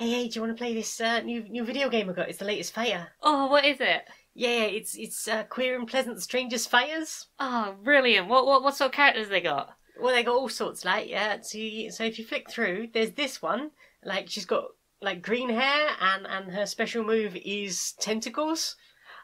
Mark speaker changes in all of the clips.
Speaker 1: Hey, do you want to play this new video game I got? It's the latest Fire.
Speaker 2: Oh, what is it?
Speaker 1: Yeah, it's Queer and Pleasant Strangers Fires.
Speaker 2: Oh, brilliant. What sort of characters they got?
Speaker 1: Well, they got all sorts, like, yeah. So if you flick through, there's this one. Like, she's got, like, green hair, and her special move is tentacles.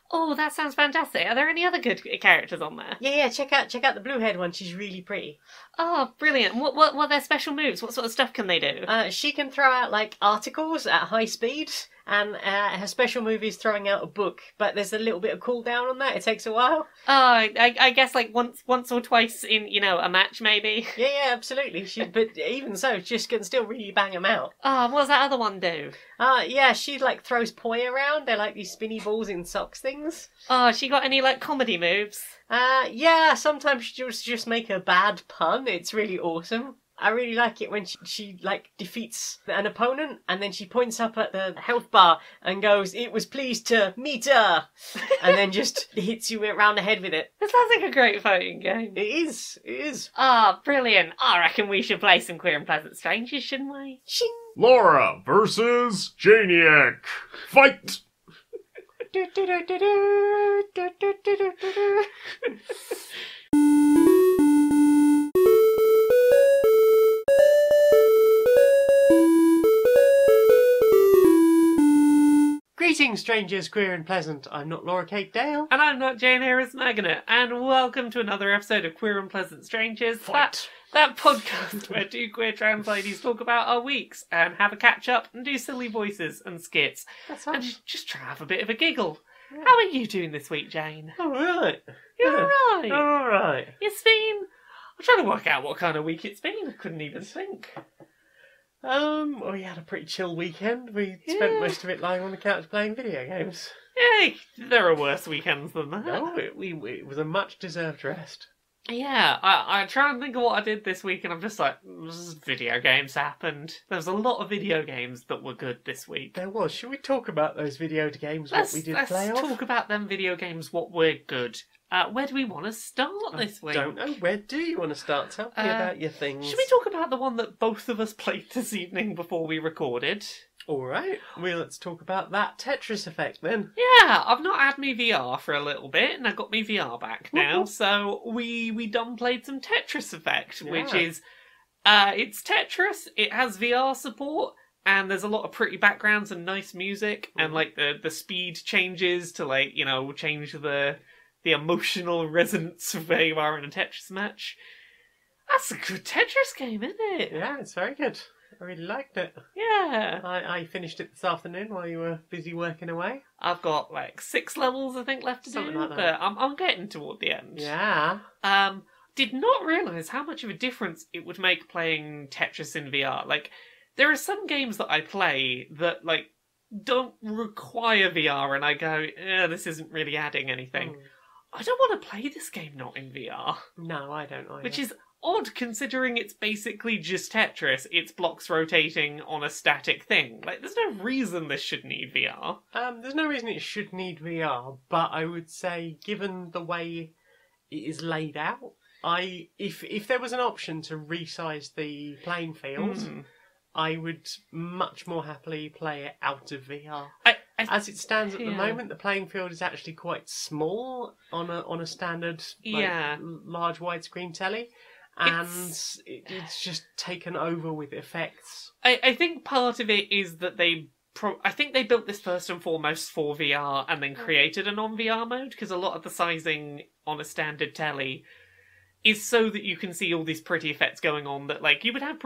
Speaker 2: Oh, that sounds fantastic. Are there any other good characters on there?
Speaker 1: Yeah, check out the blue-haired one. She's really pretty.
Speaker 2: Oh, brilliant. What are their special moves? What sort of stuff can they do?
Speaker 1: She can throw out, like, articles at high speed, and her special move is throwing out a book, but there's a little bit of cooldown on that. It takes a while.
Speaker 2: Oh, I guess like once or twice in, a match maybe.
Speaker 1: Yeah, absolutely. But even so, she can still really bang them out.
Speaker 2: Oh, what does that other one do?
Speaker 1: Yeah, she, like, throws poi around. They're like these spinny balls in socks things.
Speaker 2: Oh, she got any, like, comedy moves?
Speaker 1: Yeah, sometimes she just make a bad pun. It's really awesome. I really like it when she like defeats an opponent and then she points up at the health bar and goes, "It was pleased to meet her," and then just hits you around the head with it.
Speaker 2: That sounds like a great fighting game.
Speaker 1: It is.
Speaker 2: Ah, brilliant. I reckon we should play some Queer and Pleasant Strangers, shouldn't we?
Speaker 1: Shing!
Speaker 3: Laura versus Janiac. Fight!
Speaker 1: Greetings, strangers, queer and pleasant. I'm not Laura Kate Dale.
Speaker 2: And I'm not Jane Harris Magnet, and welcome to another episode of Queer and Pleasant Strangers.
Speaker 1: Fight.
Speaker 2: That podcast where two queer trans ladies talk about our weeks and have a catch up and do silly voices and skits.
Speaker 1: That's right.
Speaker 2: And just try to have a bit of a giggle.
Speaker 1: Yeah.
Speaker 2: How are you doing this week, Jane?
Speaker 1: Alright.
Speaker 2: You're alright.
Speaker 1: Alright.
Speaker 2: It's been... I'm trying to work out what kind of week it's been. I couldn't even think.
Speaker 1: Well, we had a pretty chill weekend. We spent most of it lying on the couch playing video games.
Speaker 2: Yeah, there are worse weekends than that.
Speaker 1: No, it was a much deserved rest.
Speaker 2: Yeah, I try and think of what I did this week and I'm just like, video games happened. There was a lot of video games that were good this week.
Speaker 1: There was. Should we talk about those video games, what we did play
Speaker 2: Let's
Speaker 1: off?
Speaker 2: talk about them video games, what were good. Where do we want to start this week?
Speaker 1: Don't know. Where do you want to start? Tell me about your things.
Speaker 2: Should we talk about the one that both of us played this evening before we recorded?
Speaker 1: Alright, well, let's talk about that Tetris Effect then.
Speaker 2: Yeah, I've not had me VR for a little bit, and I got me VR back now, so we done played some Tetris Effect, which is, it's Tetris, it has VR support, and there's a lot of pretty backgrounds and nice music, and like the speed changes to like, change the emotional resonance of where you are in a Tetris match. That's a good Tetris game, isn't it?
Speaker 1: Yeah, it's very good. I really liked it.
Speaker 2: Yeah.
Speaker 1: I finished it this afternoon while you were busy working away.
Speaker 2: I've got like 6 levels I think left to
Speaker 1: Something
Speaker 2: do,
Speaker 1: like that.
Speaker 2: but I'm getting toward the end.
Speaker 1: Yeah.
Speaker 2: Did not realise how much of a difference it would make playing Tetris in VR. Like, there are some games that I play that like don't require VR and I go, this isn't really adding anything. I don't want to play this game not in VR.
Speaker 1: No, I don't either.
Speaker 2: Which is odd considering it's basically just Tetris. It's blocks rotating on a static thing. Like, there's no reason this should need VR.
Speaker 1: There's no reason it should need VR, but I would say, given the way it is laid out, if there was an option to resize the playing field, I would much more happily play it out of VR. As it stands at the moment, the playing field is actually quite small on a standard large widescreen telly, and it's just taken over with effects.
Speaker 2: I think part of it is that I think they built this first and foremost for VR and then created a non-VR mode, because a lot of the sizing on a standard telly is so that you can see all these pretty effects going on that, like, you would have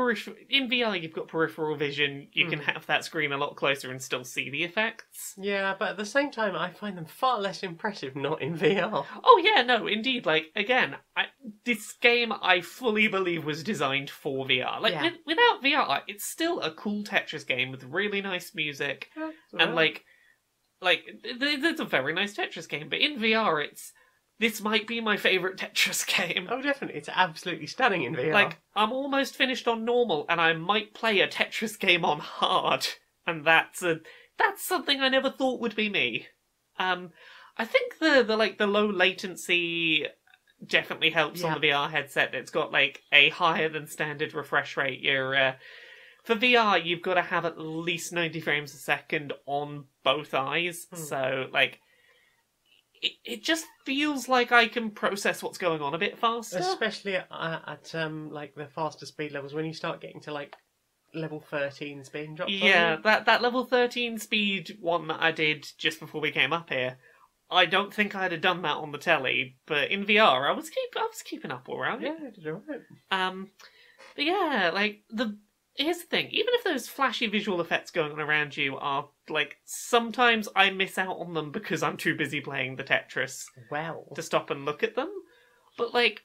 Speaker 2: in VR, you've got peripheral vision, you can have that screen a lot closer and still see the effects.
Speaker 1: Yeah, but at the same time, I find them far less impressive not in VR.
Speaker 2: Oh yeah, no, indeed, like, again, this game I fully believe was designed for VR. Like, without VR, it's still a cool Tetris game with really nice music, and like, it's a very nice Tetris game, but in VR, this might be my favourite Tetris game.
Speaker 1: Oh, definitely. It's absolutely stunning in VR.
Speaker 2: Like, I'm almost finished on normal, and I might play a Tetris game on hard. And that's something I never thought would be me. I think the low latency definitely helps on the VR headset. It's got like a higher than standard refresh rate. for VR, you've got to have at least 90 frames a second on both eyes. So, like, it just feels like I can process what's going on a bit faster.
Speaker 1: Especially at like the faster speed levels, when you start getting to like level 13 speed drops.
Speaker 2: Yeah, that level 13 speed one that I did just before we came up here, I don't think I'd have done that on the telly, but in VR I was keeping up all right.
Speaker 1: Yeah, I did all right.
Speaker 2: But yeah, like here's the thing, even if those flashy visual effects going on around you are like, sometimes I miss out on them because I'm too busy playing the Tetris to stop and look at them. But like,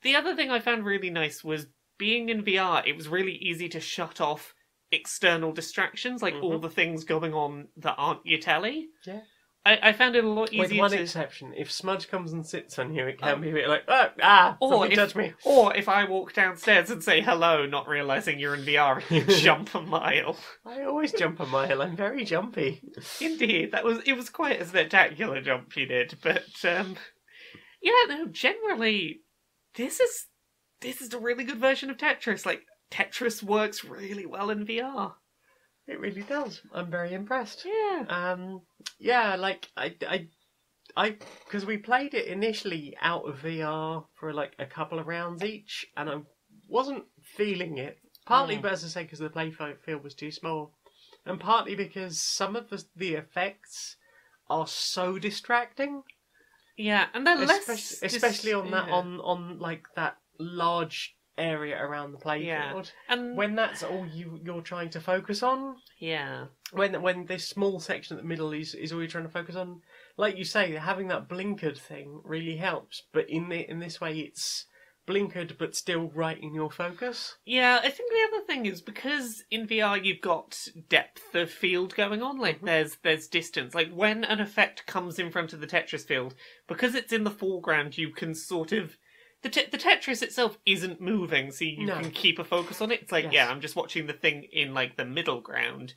Speaker 2: the other thing I found really nice was being in VR, it was really easy to shut off external distractions, like all the things going on that aren't your telly.
Speaker 1: Yeah.
Speaker 2: I found it a lot easier.
Speaker 1: With one exception, if Smudge comes and sits on you, it can be a bit like, something touch me.
Speaker 2: Or if I walk downstairs and say hello, not realising you're in VR, and you jump a mile.
Speaker 1: I always jump a mile, I'm very jumpy.
Speaker 2: Indeed, it was quite a spectacular jump you did, but yeah, no, generally, this is a really good version of Tetris. Like, Tetris works really well in VR.
Speaker 1: It really does. I'm very impressed.
Speaker 2: Yeah.
Speaker 1: Yeah, like, I because we played it initially out of VR for like a couple of rounds each, and I wasn't feeling it. Partly, but as I say, because the playfield was too small, and partly because some of the effects are so distracting.
Speaker 2: Yeah, and they're less...
Speaker 1: Especially on that, on like that large area around the playfield.
Speaker 2: Yeah. And
Speaker 1: when that's all you're trying to focus on.
Speaker 2: Yeah.
Speaker 1: When this small section at the middle is all you're trying to focus on, like you say, having that blinkered thing really helps. But in this way, it's blinkered but still right in your focus.
Speaker 2: Yeah, I think the other thing is because in VR you've got depth of field going on. Like there's distance. Like when an effect comes in front of the Tetris field, because it's in the foreground, you can sort of. The Tetris itself isn't moving, so you can keep a focus on it. It's like, I'm just watching the thing in, like, the middle ground.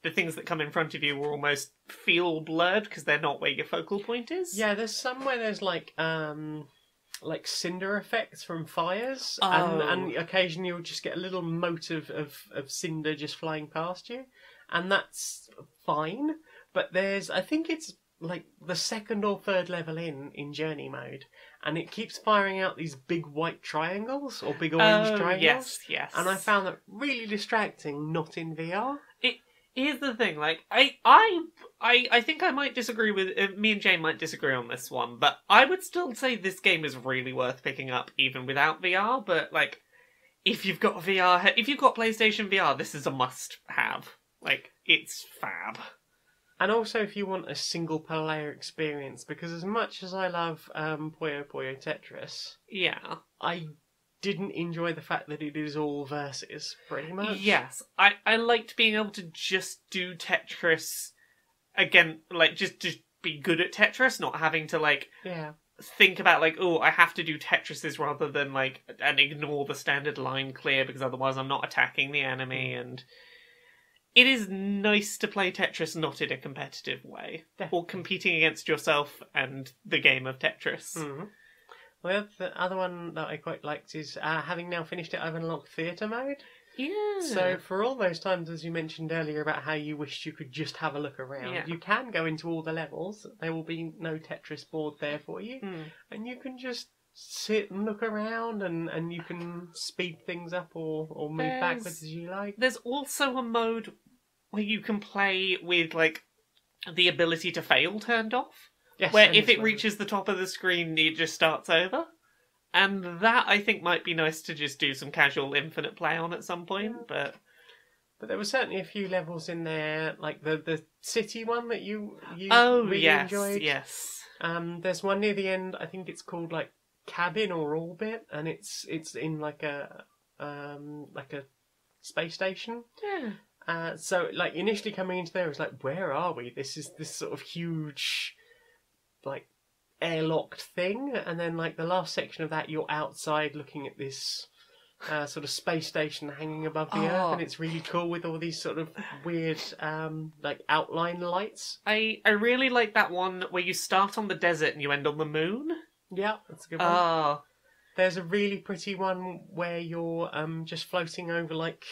Speaker 2: The things that come in front of you will almost feel blurred because they're not where your focal point is.
Speaker 1: Yeah, there's some where there's, like cinder effects from fires. And occasionally you'll just get a little mote of cinder just flying past you. And that's fine. But I think it's, like, the second or third level in Journey mode. And it keeps firing out these big white triangles or big orange triangles.
Speaker 2: Yes.
Speaker 1: And I found that really distracting, not in VR.
Speaker 2: Here's the thing, like, I think I might disagree with... me and Jane might disagree on this one, but I would still say this game is really worth picking up even without VR, but, like, if you've got PlayStation VR, this is a must-have. Like, it's fab.
Speaker 1: And also if you want a single player experience, because as much as I love Puyo Puyo Tetris, I didn't enjoy the fact that it is all versus, pretty much.
Speaker 2: Yes, I liked being able to just do Tetris again, like just be good at Tetris, not having to like think about like, oh, I have to do Tetrises rather than like and ignore the standard line clear because otherwise I'm not attacking the enemy. And it is nice to play Tetris not in a competitive way.
Speaker 1: Definitely. Or
Speaker 2: competing against yourself and the game of Tetris.
Speaker 1: Mm-hmm. Well, the other one that I quite liked is, having now finished it, I've unlocked theatre mode.
Speaker 2: Yeah.
Speaker 1: So for all those times, as you mentioned earlier, about how you wished you could just have a look around, you can go into all the levels. There will be no Tetris board there for you. And you can just sit and look around, and you can speed things up or move backwards as you like.
Speaker 2: There's also a mode where you can play with like the ability to fail turned off.
Speaker 1: Yes,
Speaker 2: where if it reaches the top of the screen, it just starts over. And that, I think, might be nice to just do some casual infinite play on at some point, but
Speaker 1: there were certainly a few levels in there, like the city one that you really enjoyed.
Speaker 2: Yes.
Speaker 1: There's one near the end, I think it's called, like, Cabin or Orbit, and it's in, like a space station.
Speaker 2: Yeah.
Speaker 1: So, like, initially coming into there, it was like, where are we? This is this sort of huge, like, airlocked thing, and then like the last section of that, you're outside looking at this sort of space station hanging above the Earth, and it's really cool with all these sort of weird like outline lights.
Speaker 2: I really like that one where you start on the desert and you end on the moon.
Speaker 1: Yeah, that's a good one. There's a really pretty one where you're just floating over like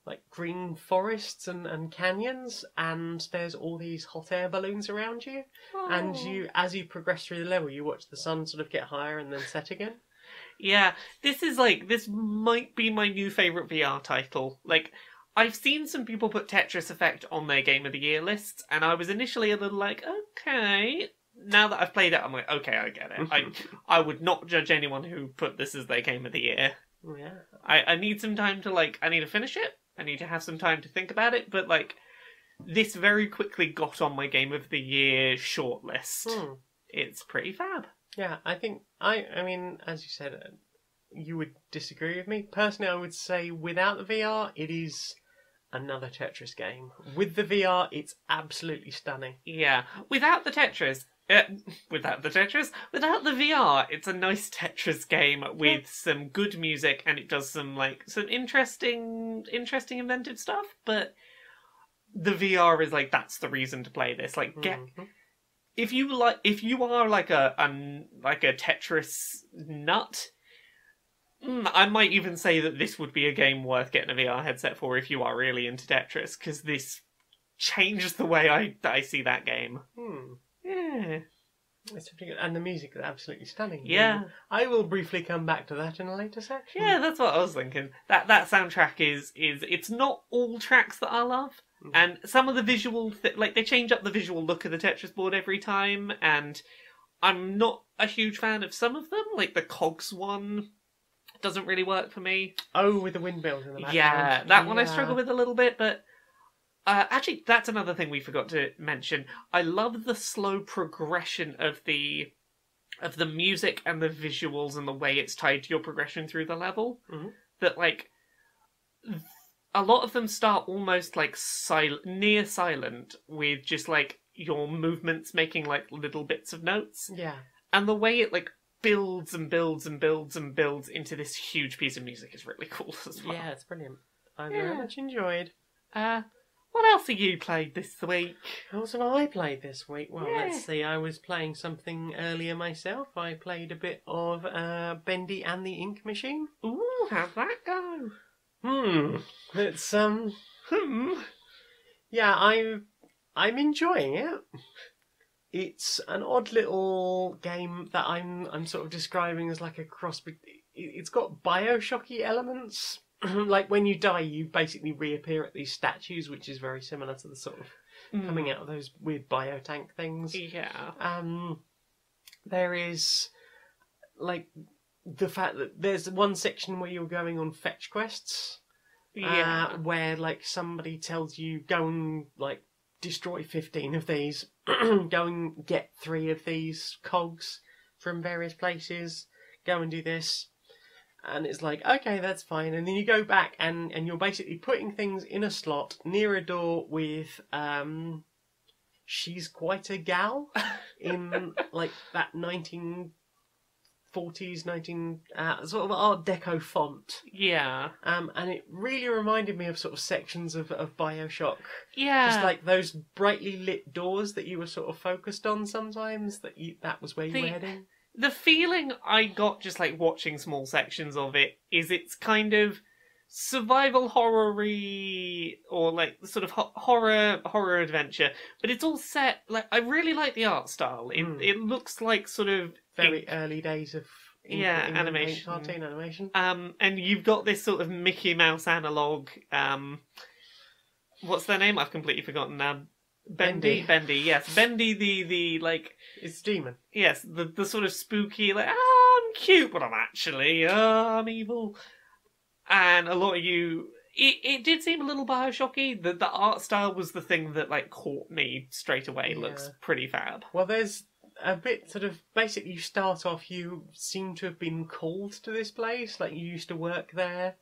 Speaker 1: like green forests and canyons, and there's all these hot air balloons around you, and as you progress through the level, you watch the sun sort of get higher and then set again.
Speaker 2: Yeah, this might be my new favourite VR title. Like, I've seen some people put Tetris Effect on their Game of the Year lists, and I was initially a little like, okay. Now that I've played it, I'm like, okay, I get it. I would not judge anyone who put this as their Game of the Year.
Speaker 1: Yeah.
Speaker 2: I need some time to, like, I need to finish it. I need to have some time to think about it, but, like, this very quickly got on my Game of the Year shortlist. It's pretty fab.
Speaker 1: Yeah, I think, I mean, as you said, you would disagree with me. Personally, I would say without the VR, it is another Tetris game. With the VR, it's absolutely stunning.
Speaker 2: Yeah. Without the VR, it's a nice Tetris game with some good music, and it does some interesting inventive stuff, but the VR is like, that's the reason to play this. Like, if you are like a Tetris nut, I might even say that this would be a game worth getting a VR headset for if you are really into Tetris, because this changed the way I see that game. Yeah.
Speaker 1: It's pretty good. And the music is absolutely stunning.
Speaker 2: Yeah.
Speaker 1: I will briefly come back to that in a later section.
Speaker 2: Yeah, that's what I was thinking. That soundtrack is it's not all tracks that I love. And some of the visual, they change up the visual look of the Tetris board every time, and I'm not a huge fan of some of them. Like the Cogs one doesn't really work for me.
Speaker 1: Oh, with the windmills in the background.
Speaker 2: Yeah, that one I struggle with a little bit, but actually, that's another thing we forgot to mention. I love the slow progression of the music and the visuals and the way it's tied to your progression through the level. That, like, a lot of them start almost like near silent, with just like your movements making like little bits of notes.
Speaker 1: Yeah. And
Speaker 2: the way it like builds and builds and builds and builds into this huge piece of music is really cool as well.
Speaker 1: Yeah, it's brilliant. I very much enjoyed.
Speaker 2: What else have you played this week?
Speaker 1: What else have I played this week? Well, let's see. I was playing something earlier myself. I played a bit of Bendy and the Ink Machine.
Speaker 2: Ooh, how'd that go?
Speaker 1: It's yeah, I'm enjoying it. It's an odd little game that I'm sort of describing as like a cross. It's got Bioshocky elements. Like when you die, you basically reappear at these statues, which is very similar to the sort of coming out of those weird biotank things.
Speaker 2: Yeah.
Speaker 1: There is like the fact that there's one section where you're going on fetch quests.
Speaker 2: Yeah.
Speaker 1: Where like somebody tells you go and like destroy 15 of these, go and get 3 of these cogs from various places, go and do this. And it's like, okay, that's fine. And then you go back and you're basically putting things in a slot near a door with, she's quite a gal in like that 1940s, sort of Art Deco font.
Speaker 2: Yeah.
Speaker 1: And it really reminded me of sort of sections of Bioshock.
Speaker 2: Yeah.
Speaker 1: Just like those brightly lit doors that you were sort of focused on sometimes, that was where you were heading.
Speaker 2: The feeling I got just like watching small sections of it is it's kind of survival horror-y, or like sort of horror adventure, but it's all set like, I really like the art style. It looks like sort of
Speaker 1: very early days of
Speaker 2: animation,
Speaker 1: cartoon animation.
Speaker 2: And you've got this sort of Mickey Mouse analog. What's their name? I've completely forgotten now. Bendy, yes. Bendy, the like...
Speaker 1: It's demon.
Speaker 2: Yes, the sort of spooky, like, I'm cute, but I'm actually, I'm evil. And a lot of you... It did seem a little Bioshocky. The art style was the thing that, like, caught me straight away.
Speaker 1: Yeah.
Speaker 2: Looks pretty fab.
Speaker 1: Well, there's a bit sort of... Basically, you start off, you seem to have been called to this place. Like, you used to work there.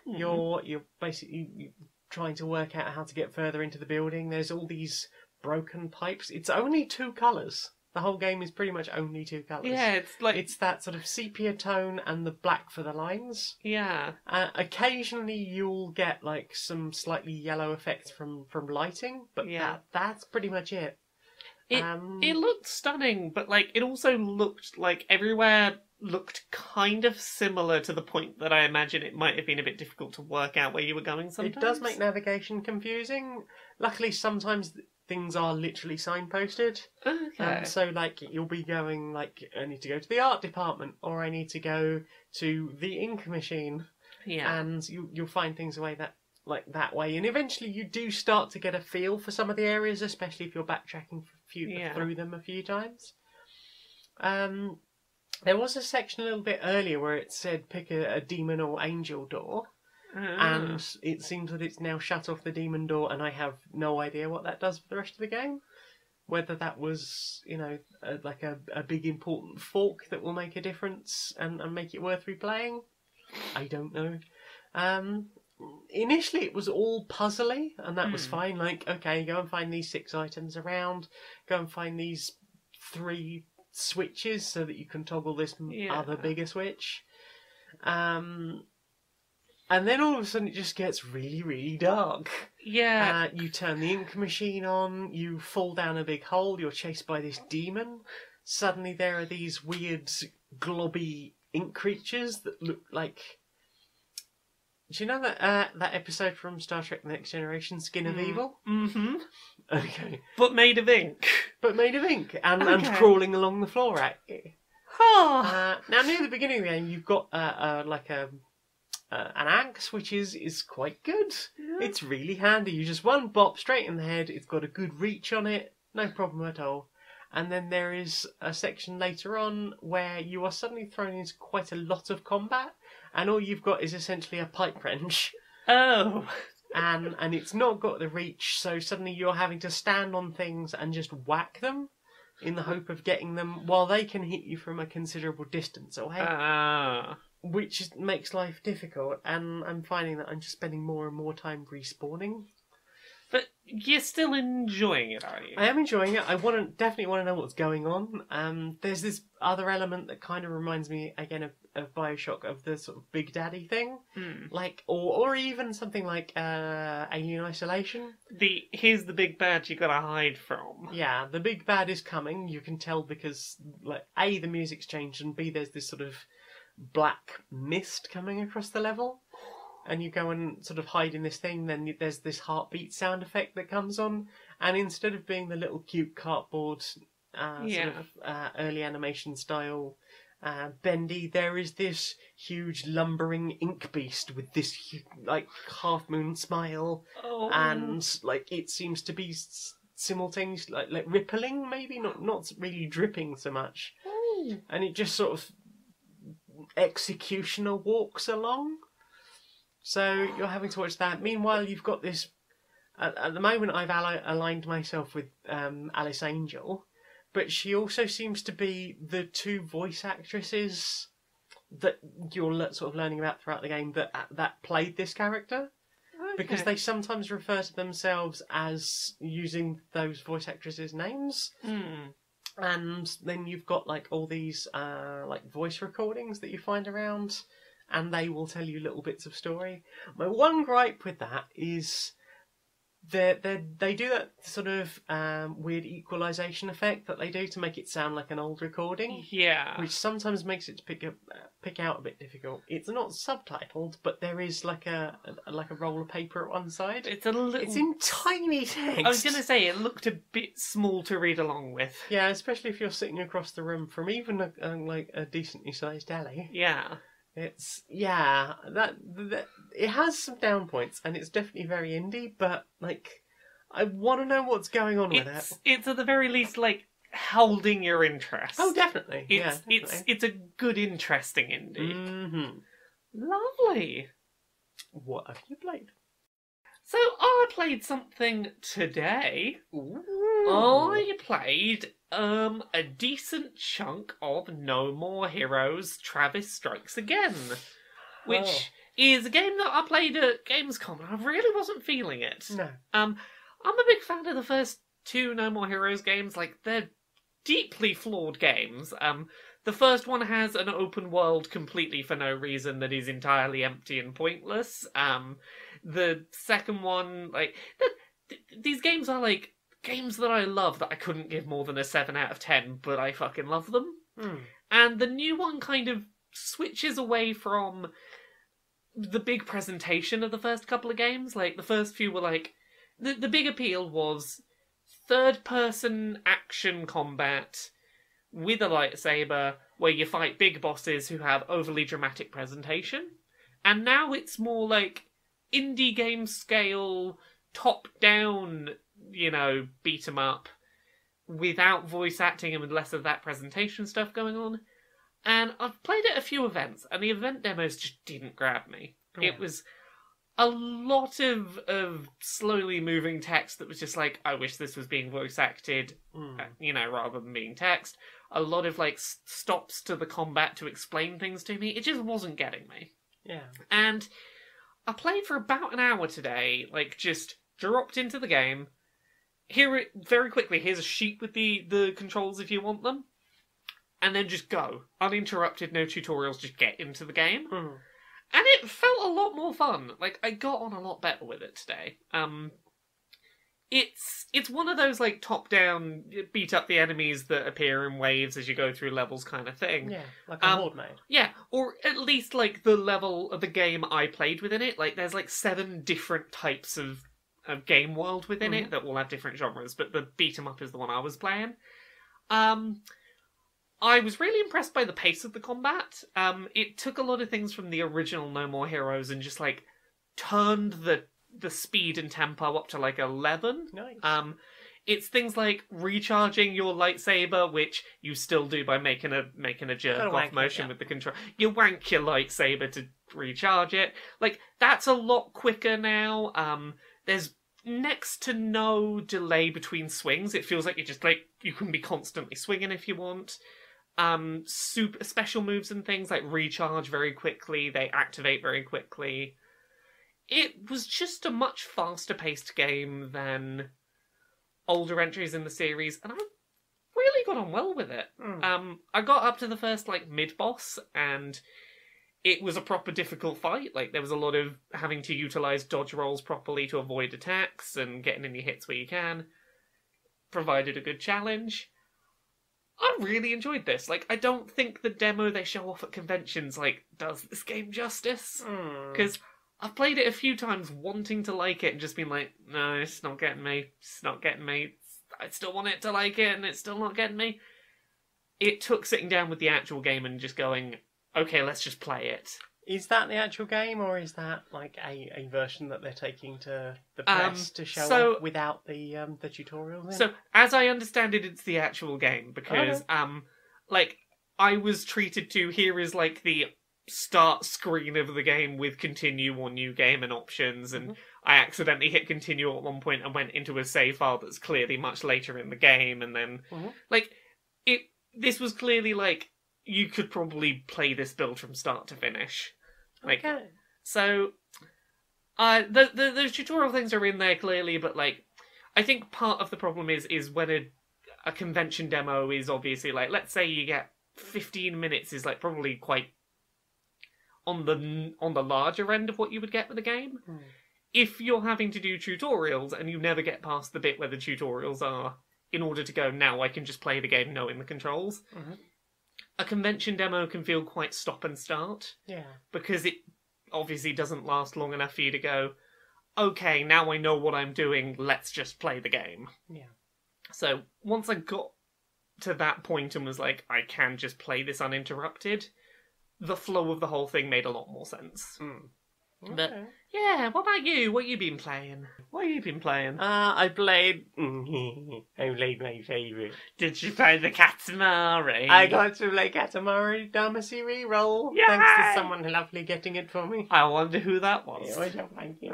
Speaker 1: You're basically... trying to work out how to get further into the building. There's all these broken pipes. It's only 2 colours. The whole game is pretty much only 2 colours.
Speaker 2: Yeah, it's like...
Speaker 1: It's that sort of sepia tone and the black for the lines.
Speaker 2: Yeah.
Speaker 1: Occasionally you'll get like some slightly yellow effects from lighting, but that's pretty much it.
Speaker 2: It looked stunning, but like it also looked like everywhere looked kind of similar to the point that I imagine it might have been a bit difficult to work out where you were going sometimes.
Speaker 1: It does make navigation confusing. Luckily, sometimes things are literally signposted.
Speaker 2: Okay.
Speaker 1: So, like, you'll be going, like, I need to go to the art department, or I need to go to the ink machine.
Speaker 2: Yeah.
Speaker 1: And you'll find things away that way. And eventually you do start to get a feel for some of the areas, especially if you're backtracking through them a few times. There was a section a little bit earlier where it said pick a demon or angel door. And it seems that it's now shut off the demon door, and I have no idea what that does for the rest of the game. Whether that was, like a big important fork that will make a difference and make it worth replaying, I don't know. Initially it was all puzzly, and that was fine. Like, okay, go and find these 6 items around, go and find these 3 switches so that you can toggle this other bigger switch. And then all of a sudden it just gets really, really dark.
Speaker 2: Yeah.
Speaker 1: You turn the ink machine on, you fall down a big hole, you're chased by this demon. Suddenly there are these weird, globby ink creatures that look like... Do you know that episode from Star Trek The Next Generation, Skin of Evil?
Speaker 2: Mm-hmm.
Speaker 1: Okay.
Speaker 2: But made of ink.
Speaker 1: And crawling along the floor at you.
Speaker 2: Oh.
Speaker 1: Now, near the beginning of the game, you've got an axe, which is quite good. Yeah. It's really handy. You just one bop straight in the head. It's got a good reach on it. No problem at all. And then there is a section later on where you are suddenly thrown into quite a lot of combat, and all you've got is essentially a pipe wrench.
Speaker 2: Oh.
Speaker 1: And it's not got the reach, so suddenly you're having to stand on things and just whack them in the hope of getting them while they can hit you from a considerable distance away. Which makes life difficult, and I'm finding that I'm just spending more and more time respawning.
Speaker 2: But you're still enjoying it, are you?
Speaker 1: I am enjoying it. I definitely want to know what's going on. There's this other element that kind of reminds me again of Bioshock, of the sort of Big Daddy thing, like or even something like Alien Isolation.
Speaker 2: Here's the big bad you gotta hide from.
Speaker 1: Yeah, the big bad is coming. You can tell because like A, the music's changed, and B, there's this sort of black mist coming across the level. And you go and sort of hide in this thing, then there's this heartbeat sound effect that comes on, and instead of being the little cute cardboard early animation style Bendy, there is this huge lumbering ink beast with this like half moon smile, and like it seems to be simultaneously like rippling, maybe not really dripping so much, and it just sort of executioner walks along. So you're having to watch that. Meanwhile, you've got this... At the moment, I've aligned myself with Alice Angel, but she also seems to be the 2 voice actresses that you're sort of learning about throughout the game that played this character. Okay. Because they sometimes refer to themselves as using those voice actresses' names. And then you've got like all these like voice recordings that you find around, and they will tell you little bits of story. My one gripe with that is they do that sort of weird equalisation effect that they do to make it sound like an old recording.
Speaker 2: Yeah.
Speaker 1: Which sometimes makes it to pick out a bit difficult. It's not subtitled, but there is like a roll of paper at one side.
Speaker 2: It's
Speaker 1: in tiny text.
Speaker 2: I was going to say, it looked a bit small to read along with.
Speaker 1: Yeah, especially if you're sitting across the room from even a decently sized alley.
Speaker 2: Yeah.
Speaker 1: It's that it has some down points, and it's definitely very indie, but like I want to know what's going on with it.
Speaker 2: It's at the very least like holding your interest.
Speaker 1: Oh, definitely.
Speaker 2: It's a good, interesting indie.
Speaker 1: Mm-hmm.
Speaker 2: Lovely.
Speaker 1: What have you played?
Speaker 2: So I played something today.
Speaker 1: Ooh.
Speaker 2: I played a decent chunk of No More Heroes Travis Strikes Again, which is a game that I played at Gamescom, and I really wasn't feeling it.
Speaker 1: No.
Speaker 2: I'm a big fan of the first 2 No More Heroes games. Like, they're deeply flawed games. The first one has an open world completely for no reason that is entirely empty and pointless. The second one, like, these games are like games that I love that I couldn't give more than a 7 out of 10, but I fucking love them. And the new one kind of switches away from the big presentation of the first couple of games. Like, the first few were like... The big appeal was third-person action combat with a lightsaber where you fight big bosses who have overly dramatic presentation. And now it's more like indie game scale, top-down, beat 'em up without voice acting and with less of that presentation stuff going on. And I've played it at a few events, and the event demos just didn't grab me.
Speaker 1: Yeah.
Speaker 2: It was a lot of slowly moving text that was just like, I wish this was being voice acted, rather than being text. A lot of, stops to the combat to explain things to me. It just wasn't getting me.
Speaker 1: Yeah.
Speaker 2: And I played for about an hour today, just dropped into the game. Very quickly, here's a sheet with the controls if you want them. And then just go. Uninterrupted, no tutorials, just get into the game.
Speaker 1: Mm.
Speaker 2: And it felt a lot more fun. I got on a lot better with it today. It's one of those, top-down, beat up the enemies that appear in waves as you go through levels kind of thing.
Speaker 1: Yeah, like a horde mode.
Speaker 2: Yeah, or at least, the level of the game I played within it. There's, 7 different types of game world within it that all have different genres, but the beat-em-up is the one I was playing. I was really impressed by the pace of the combat. It took a lot of things from the original No More Heroes and just, turned the speed and tempo up to, 11.
Speaker 1: Nice.
Speaker 2: It's things like recharging your lightsaber, which you still do by making a jerk-off motion with the control. You wank your lightsaber to recharge it. That's a lot quicker now. There's next to no delay between swings. It feels like you can be constantly swinging if you want. Super special moves and things recharge very quickly. They activate very quickly. It was just a much faster paced game than older entries in the series, and I really got on well with it. I got up to the first mid boss, and it was a proper difficult fight. There was a lot of having to utilize dodge rolls properly to avoid attacks and getting in your hits where you can. Provided a good challenge. I really enjoyed this. I don't think the demo they show off at conventions, does this game justice. Because I've played it a few times wanting to like it and just been no, it's not getting me. It's not getting me. I still want it to like it and it's still not getting me. It took sitting down with the actual game and just going, okay, let's just play it.
Speaker 1: Is that the actual game, or is that a version that they're taking to the press to show off without the tutorials in?
Speaker 2: So, as I understand it, it's the actual game, because I was treated to, here is the start screen of the game with continue or new game and options, and I accidentally hit continue at one point and went into a save file that's clearly much later in the game, and then this was clearly you could probably play this build from start to finish.
Speaker 1: Okay.
Speaker 2: So, those tutorial things are in there clearly, but I think part of the problem is when a convention demo is obviously let's say you get 15 minutes is probably quite on the larger end of what you would get with a game. If you're having to do tutorials and you never get past the bit where the tutorials are, in order to go, now I can just play the game knowing the controls. A convention demo can feel quite stop and start.
Speaker 1: Yeah.
Speaker 2: Because it obviously doesn't last long enough for you to go, okay, now I know what I'm doing, let's just play the game.
Speaker 1: Yeah.
Speaker 2: So, once I got to that point and was I can just play this uninterrupted, the flow of the whole thing made a lot more sense.
Speaker 1: Okay.
Speaker 2: But, yeah, what about you? What have you been playing?
Speaker 1: I played my favourite.
Speaker 2: Did you play the Katamari?
Speaker 1: I got to play Katamari Damacy Reroll.
Speaker 2: Yay!
Speaker 1: Thanks to someone lovely getting it for me.
Speaker 2: I wonder who that was.
Speaker 1: Thank you.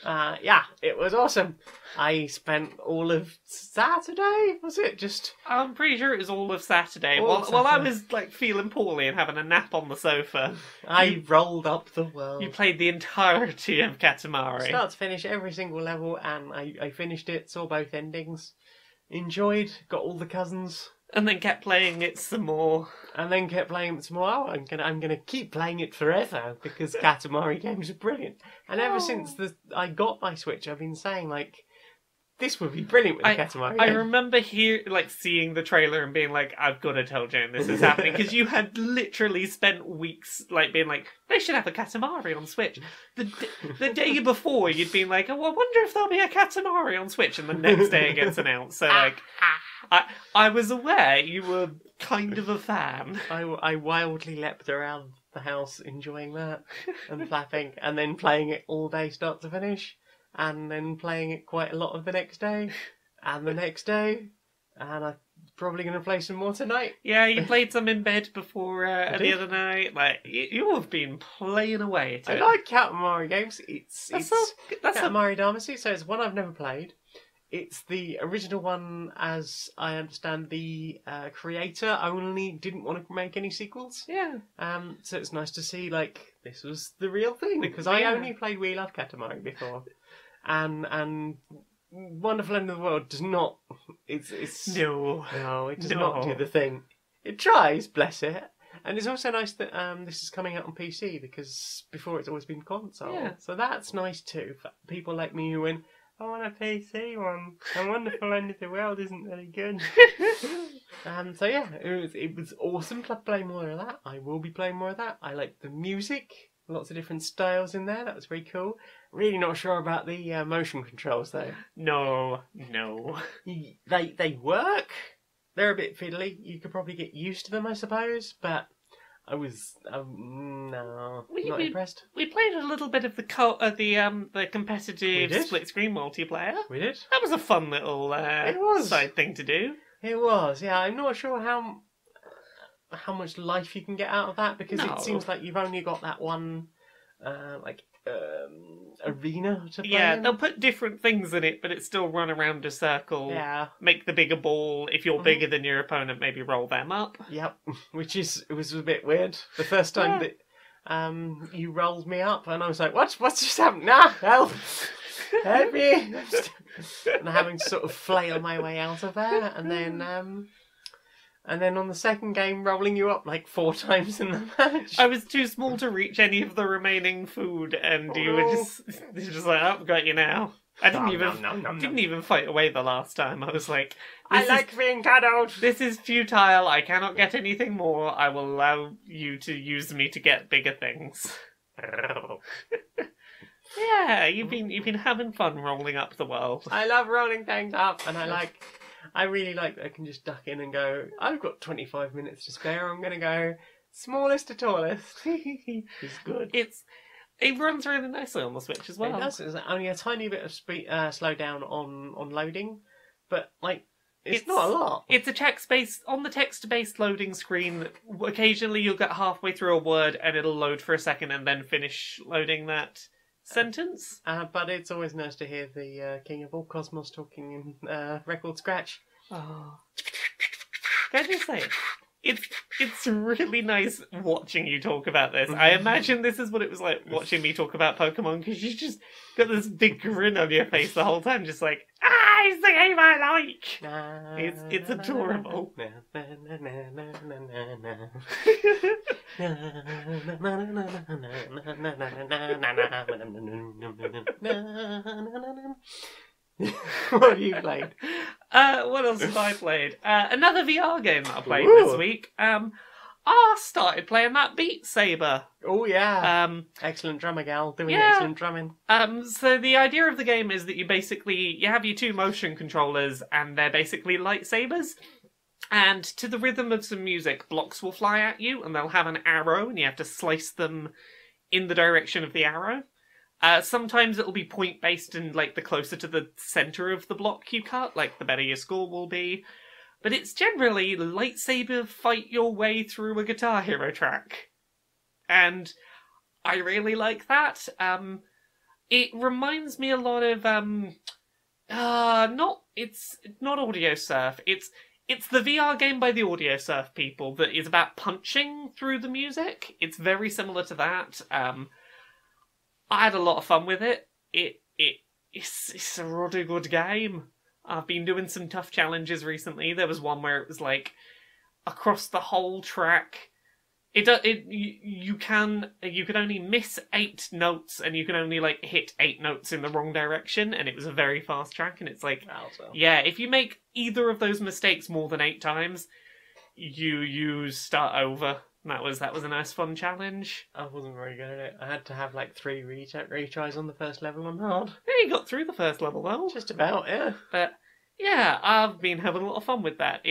Speaker 1: Yeah, it was awesome. I spent all of Saturday, was it?
Speaker 2: I'm pretty sure it was all of Saturday.
Speaker 1: All of
Speaker 2: While I
Speaker 1: Saturday.
Speaker 2: was feeling poorly and having a nap on the sofa,
Speaker 1: I rolled up the world.
Speaker 2: you played the entirety of Katamari.
Speaker 1: Start to finish every single level, and I finished it, saw both endings, enjoyed, got all the cousins,
Speaker 2: And then kept playing it some more.
Speaker 1: and then kept playing it some more. Oh, I'm gonna keep playing it forever because Katamari games are brilliant. And ever since I got my Switch, I've been saying this would be brilliant with the Katamari.
Speaker 2: I remember seeing the trailer and being like, I've got to tell Jane this is happening, because you had literally spent weeks being like, they should have a Katamari on Switch. The day before, you'd been like, oh, I wonder if there'll be a Katamari on Switch, and the next day it gets announced. So I was aware you were kind of a fan.
Speaker 1: I wildly leapt around the house enjoying that and clapping, and then playing it all day start to finish, and then playing it quite a lot of the next day and the next day, and I'm probably going to play some more tonight.
Speaker 2: Yeah, you played some in bed before the other night. Like, you have been playing away at it.
Speaker 1: I like Katamari games. It's Katamari Damacy, so it's one I've never played. It's the original one, as I understand. The creator only didn't want to make any sequels.
Speaker 2: Yeah.
Speaker 1: So it's nice to see, this was the real thing, because I only played We Love Katamari before. And Wonderful End of the World does not... It does not do the thing. It tries, bless it. And it's also nice that this is coming out on PC, because before it's always been console.
Speaker 2: Yeah.
Speaker 1: So that's nice too, for people like me who went, I want a PC one. A Wonderful End of the World isn't very good. So yeah, it was awesome to play more of that. I will be playing more of that. I like the music. Lots of different styles in there. That was very cool. Really not sure about the motion controls though.
Speaker 2: No.
Speaker 1: They work. They're a bit fiddly. You could probably get used to them, I suppose. But I was not impressed.
Speaker 2: We played a little bit of the competitive split screen multiplayer.
Speaker 1: We did.
Speaker 2: That was a fun little side thing to do.
Speaker 1: It was. Yeah, I'm not sure how much life you can get out of that, because it seems like you've only got that one arena to play in.
Speaker 2: They'll put different things in it, but it's still run around a circle.
Speaker 1: Yeah.
Speaker 2: Make the bigger ball. If you're bigger than your opponent, maybe roll them up.
Speaker 1: Yep. It was a bit weird. The first time that you rolled me up, and I was like, what's just happened? Nah, help me. And having to sort of flail my way out of there, and then on the second game, rolling you up 4 times in the match.
Speaker 2: I was too small to reach any of the remaining food, and you were just like, oh, got you now. I didn't even fight away the last time. I was like,
Speaker 1: I like being cuddled.
Speaker 2: This is futile. I cannot get anything more. I will allow you to use me to get bigger things. Yeah, you've been having fun rolling up the world.
Speaker 1: I love rolling things up, and I really like that I can just duck in and go, I've got 25 minutes to spare, I'm going to go smallest to tallest. It's good.
Speaker 2: It runs really nicely on the Switch as well.
Speaker 1: It does. It's only a tiny bit of speed, slow down on loading, but it's not a lot.
Speaker 2: It's a text-based, on the text-based loading screen, occasionally you'll get halfway through a word and it'll load for a second and then finish loading that sentence.
Speaker 1: But it's always nice to hear the King of All Cosmos talking in record scratch.
Speaker 2: Oh. Can I just say, it's really nice watching you talk about this. I imagine this is what it was like watching me talk about Pokemon, because you just got this big grin on your face the whole time, just like, it's the game I like! It's adorable.
Speaker 1: What have you played?
Speaker 2: What else have I played? Another VR game that I played this week. I started playing that Beat Sabre.
Speaker 1: Oh yeah. Excellent drummer gal doing excellent drumming.
Speaker 2: So the idea of the game is that you have your 2 motion controllers, and they're basically lightsabers. And to the rhythm of some music, blocks will fly at you, and they'll have an arrow, and you have to slice them in the direction of the arrow. Sometimes it'll be point-based, and the closer to the centre of the block you cut, the better your score will be. But it's generally lightsaber fight your way through a Guitar Hero track. And I really like that. It reminds me a lot of, it's not Audio Surf. It's the VR game by the Audio Surf people that is about punching through the music. It's very similar to that. I had a lot of fun with it. It's a really good game. I've been doing some tough challenges recently. There was one where it was across the whole track, You can only miss 8 notes, and you can only like hit 8 notes in the wrong direction, and it was a very fast track, and it's like, yeah, if you make either of those mistakes more than 8 times, you start over. That was a nice fun challenge.
Speaker 1: I wasn't very good at it. I had to have like 3 retries on the first level on hard.
Speaker 2: Yeah, you got through the first level though.
Speaker 1: Just about, yeah.
Speaker 2: But yeah, I've been having a lot of fun with that.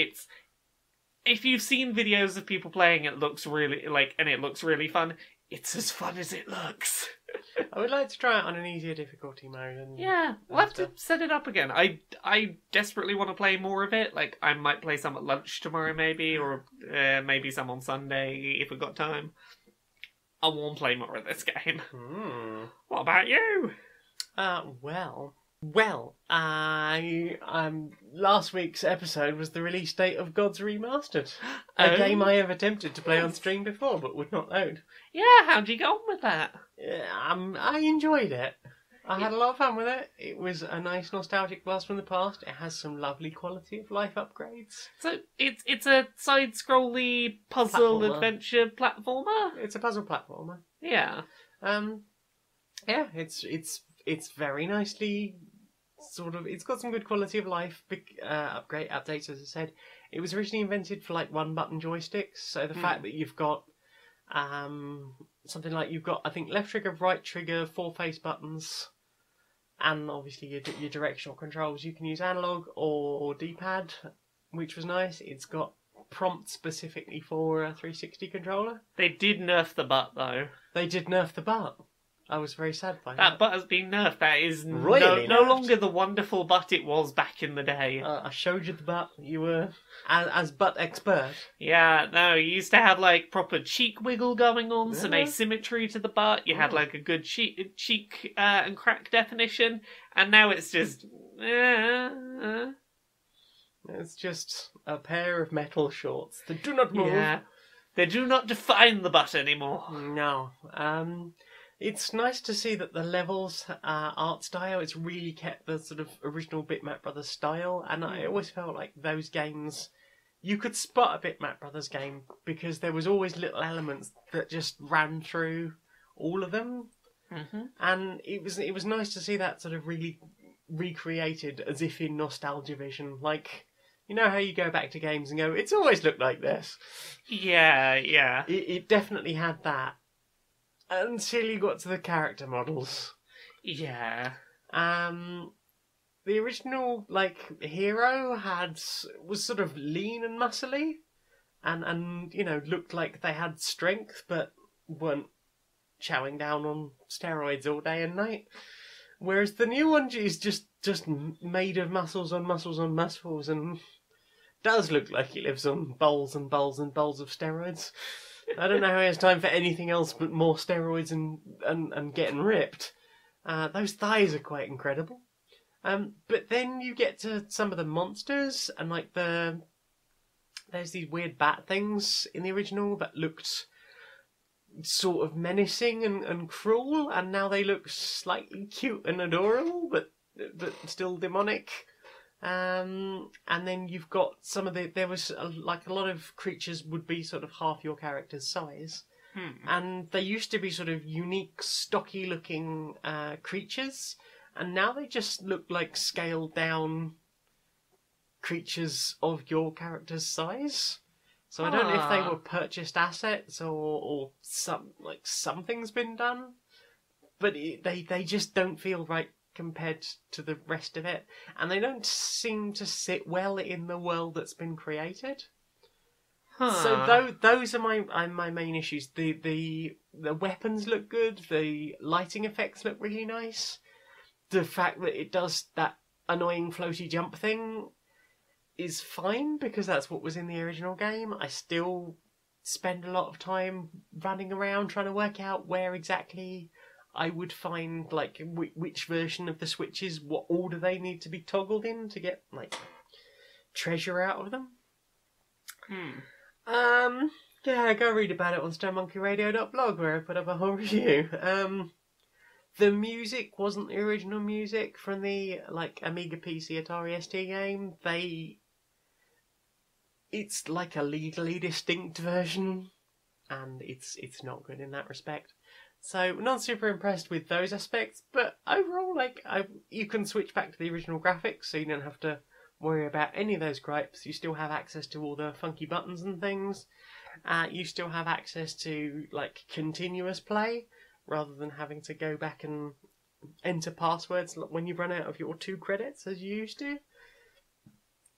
Speaker 2: If you've seen videos of people playing, it looks really fun. It's as fun as it looks.
Speaker 1: I would like to try it on an easier difficulty mode. And
Speaker 2: yeah, we'll have to set it up again. I desperately want to play more of it. Like, I might play some at lunch tomorrow, maybe, or maybe some on Sunday if we've got time. I want to play more of this game. What about you?
Speaker 1: Well, last week's episode was the release date of Gods Remastered, a game I have attempted to play on stream before but would not load.
Speaker 2: Yeah, how'd you get on with that?
Speaker 1: I enjoyed it. I had a lot of fun with it. It was a nice nostalgic blast from the past. It has some lovely quality of life upgrades.
Speaker 2: So it's a side-scrolly puzzle adventure platformer.
Speaker 1: It's a puzzle platformer.
Speaker 2: Yeah.
Speaker 1: Yeah, it's very nicely sort of. It's got some good quality of life. Upgrade updates, as I said. It was originally invented for like 1-button joysticks. So the fact that you've got something like you've got, I think, left trigger, right trigger, 4 face buttons, and obviously your directional controls. You can use analog or D-pad, which was nice. It's got prompts specifically for a 360 controller.
Speaker 2: They did nerf the butt though.
Speaker 1: They did nerf the butt. I was very sad by that.
Speaker 2: That butt has been nerfed. That is
Speaker 1: really
Speaker 2: no longer the wonderful butt it was back in the day.
Speaker 1: I showed you the butt. You were as butt expert.
Speaker 2: Yeah, no, you used to have like proper cheek wiggle going on, some asymmetry to the butt. You had like a good cheek and crack definition, and now it's just.
Speaker 1: It's just a pair of metal shorts that do not move.
Speaker 2: Yeah, they do not define the butt anymore.
Speaker 1: No. It's nice to see that the levels art style, it's really kept the sort of original Bitmap Brothers style, and I always felt like those games, you could spot a Bitmap Brothers game because there was always little elements that just ran through all of them, and it was nice to see that sort of really recreated as if in nostalgia vision, like. You know how you go back to games and go, it's always looked like this?
Speaker 2: Yeah, yeah.
Speaker 1: It definitely had that. Until you got to the character models.
Speaker 2: Yeah.
Speaker 1: The original, hero was sort of lean and muscly. And looked like they had strength, but weren't chowing down on steroids all day and night. Whereas the new one is just made of muscles on muscles on muscles and does look like he lives on bowls and bowls and bowls of steroids. I don't know how he has time for anything else but more steroids and getting ripped. Those thighs are quite incredible. But then you get to some of the monsters and there's these weird bat things in the original that looked sort of menacing and cruel, and now they look slightly cute and adorable, but still demonic. And then you've got some of there was a lot of creatures would be sort of half your character's size, and they used to be sort of unique, stocky looking creatures, and now they just look like scaled down creatures of your character's size. So I don't know if they were purchased assets or something's been done, but they just don't feel right compared to the rest of it, and they don't seem to sit well in the world that's been created. So those are my main issues. The weapons look good. The lighting effects look really nice. The fact that it does that annoying floaty jump thing is fine because that's what was in the original game. I still spend a lot of time running around trying to work out where exactly I would find which version of the switches, what order they need to be toggled in to get treasure out of them. Yeah, go read about it on stonemonkeyradio.blog where I put up a whole review. The music wasn't the original music from the Amiga PC Atari ST game. It's like a legally distinct version and it's not good in that respect. So not super impressed with those aspects, but overall, you can switch back to the original graphics, so you don't have to worry about any of those gripes. You still have access to all the funky buttons and things. You still have access to continuous play, rather than having to go back and enter passwords when you run out of your 2 credits as you used to.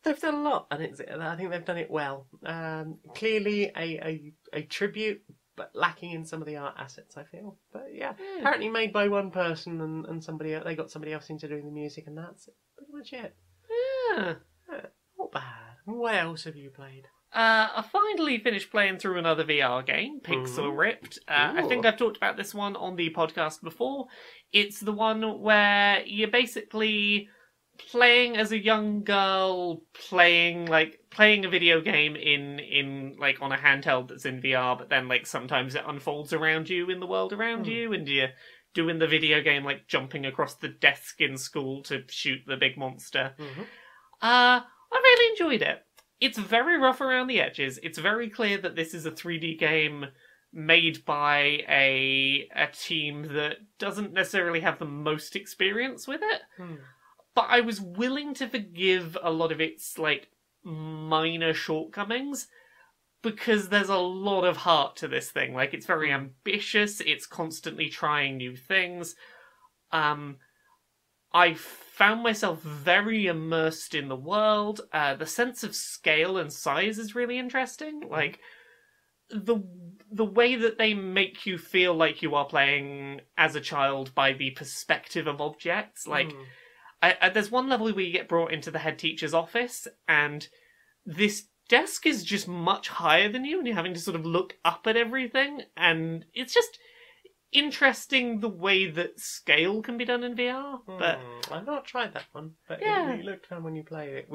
Speaker 1: They've done a lot, and I think they've done it well. Clearly a tribute, but lacking in some of the art assets, I feel. But yeah, apparently made by one person, and they got somebody else into doing the music, and that's pretty much it.
Speaker 2: Yeah.
Speaker 1: Not bad. What else have you played?
Speaker 2: I finally finished playing through another VR game, Pixel Ripped. I think I've talked about this one on the podcast before. It's the one where you're basically playing as a young girl, playing a video game in on a handheld that's in VR, but then sometimes it unfolds around you in the world around you, and you're doing the video game jumping across the desk in school to shoot the big monster. I really enjoyed it. It's very rough around the edges. It's very clear that this is a 3D game made by a team that doesn't necessarily have the most experience with it. But I was willing to forgive a lot of its minor shortcomings, because there's a lot of heart to this thing. It's very ambitious. It's constantly trying new things. I found myself very immersed in the world. The sense of scale and size is really interesting. The way that they make you feel like you are playing as a child by the perspective of objects. There's one level where you get brought into the head teacher's office, and this desk is just much higher than you, and you're having to sort of look up at everything, and it's just interesting the way that scale can be done in VR. But
Speaker 1: I've not tried that one, but
Speaker 2: yeah,
Speaker 1: it looked fun when you played it.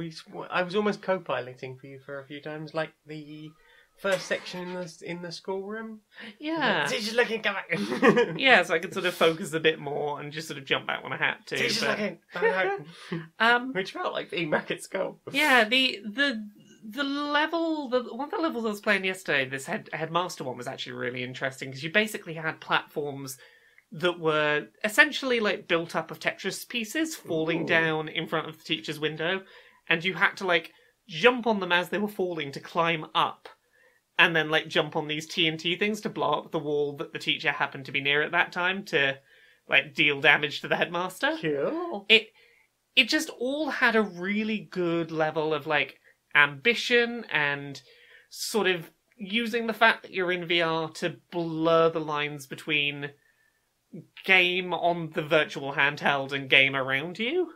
Speaker 1: I was almost co-piloting for you for a few times, the first section in the schoolroom.
Speaker 2: Yeah,
Speaker 1: teacher's looking, come back.
Speaker 2: Yeah, so I could sort of focus a bit more and just sort of jump back when I had to.
Speaker 1: Teacher's looking, which felt like being back at school.
Speaker 2: Yeah, the level, one of the levels I was playing yesterday, this headmaster one, was actually really interesting, because you basically had platforms that were essentially built up of Tetris pieces falling down in front of the teacher's window, and you had to jump on them as they were falling to climb up, and then jump on these TNT things to blow up the wall that the teacher happened to be near at that time to deal damage to the headmaster.
Speaker 1: Cool.
Speaker 2: It just all had a really good level of ambition, and sort of using the fact that you're in VR to blur the lines between game on the virtual handheld and game around you.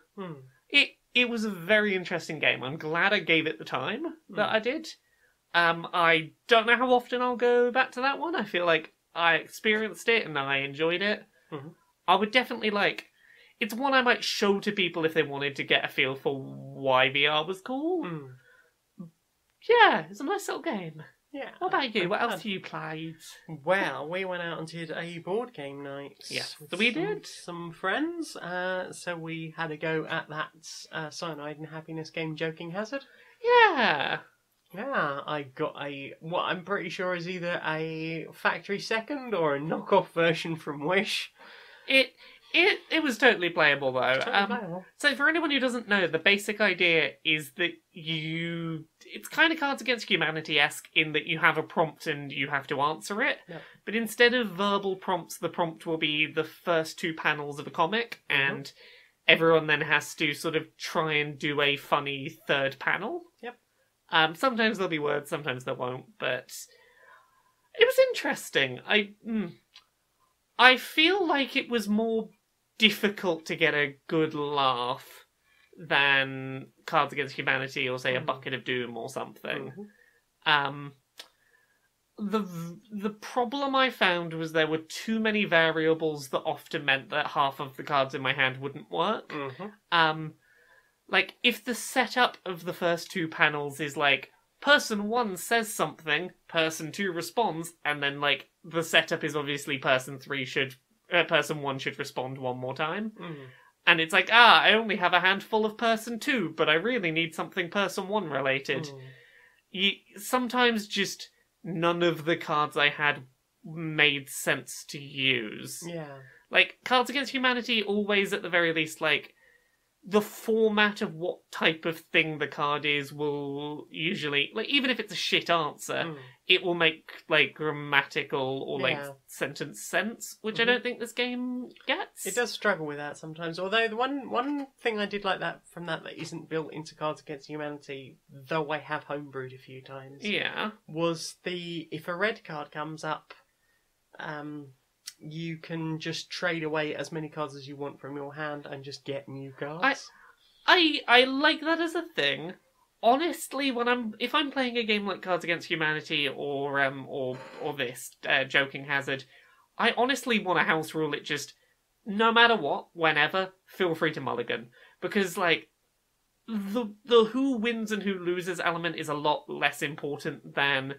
Speaker 2: It was a very interesting game. I'm glad I gave it the time that I did. I don't know how often I'll go back to that one. I feel like I experienced it and I enjoyed it. I would definitely it's one I might show to people if they wanted to get a feel for why VR was cool. Yeah, it's a nice little game.
Speaker 1: Yeah.
Speaker 2: What about you? What else have you played?
Speaker 1: Well, we went out and did a board game night.
Speaker 2: Yeah,
Speaker 1: with
Speaker 2: so we did.
Speaker 1: Some friends. So we had a go at that Cyanide and Happiness game, Joking Hazard.
Speaker 2: Yeah.
Speaker 1: Yeah, I got what I'm pretty sure is either a factory second or a knockoff version from Wish.
Speaker 2: It was totally playable though.
Speaker 1: Totally playable.
Speaker 2: So for anyone who doesn't know, the basic idea is that it's kind of Cards Against Humanity-esque in that you have a prompt and you have to answer it.
Speaker 1: Yep.
Speaker 2: But instead of verbal prompts, the prompt will be the first 2 panels of a comic, and everyone then has to sort of try and do a funny third panel.
Speaker 1: Yep.
Speaker 2: Sometimes there'll be words, sometimes there won't, but it was interesting. I feel like it was more difficult to get a good laugh than Cards Against Humanity or, say, a Bucket of Doom or something. The problem I found was there were too many variables that often meant that half of the cards in my hand wouldn't work. If the setup of the first 2 panels is person 1 says something, person 2 responds, and then the setup is obviously person 1 should respond one more time. And it's I only have a handful of person 2, but I really need something person 1 related. You sometimes just none of the cards I had made sense to use.
Speaker 1: Yeah.
Speaker 2: Like, Cards Against Humanity always, at the very least, like, the format of what type of thing the card is will usually, like, even if it's a shit answer, it will make, like, grammatical or, like, sentence sense, which I don't think this game gets.
Speaker 1: It does struggle with that sometimes, although the one thing I did like that from that isn't built into Cards Against Humanity, though I have homebrewed a few times, was if a red card comes up, you can just trade away as many cards as you want from your hand and just get new cards.
Speaker 2: I like that as a thing. Honestly, if I'm playing a game like Cards Against Humanity or this Joking Hazard, I honestly want to house rule it just no matter what, whenever, feel free to mulligan, because like the who wins and who loses element is a lot less important than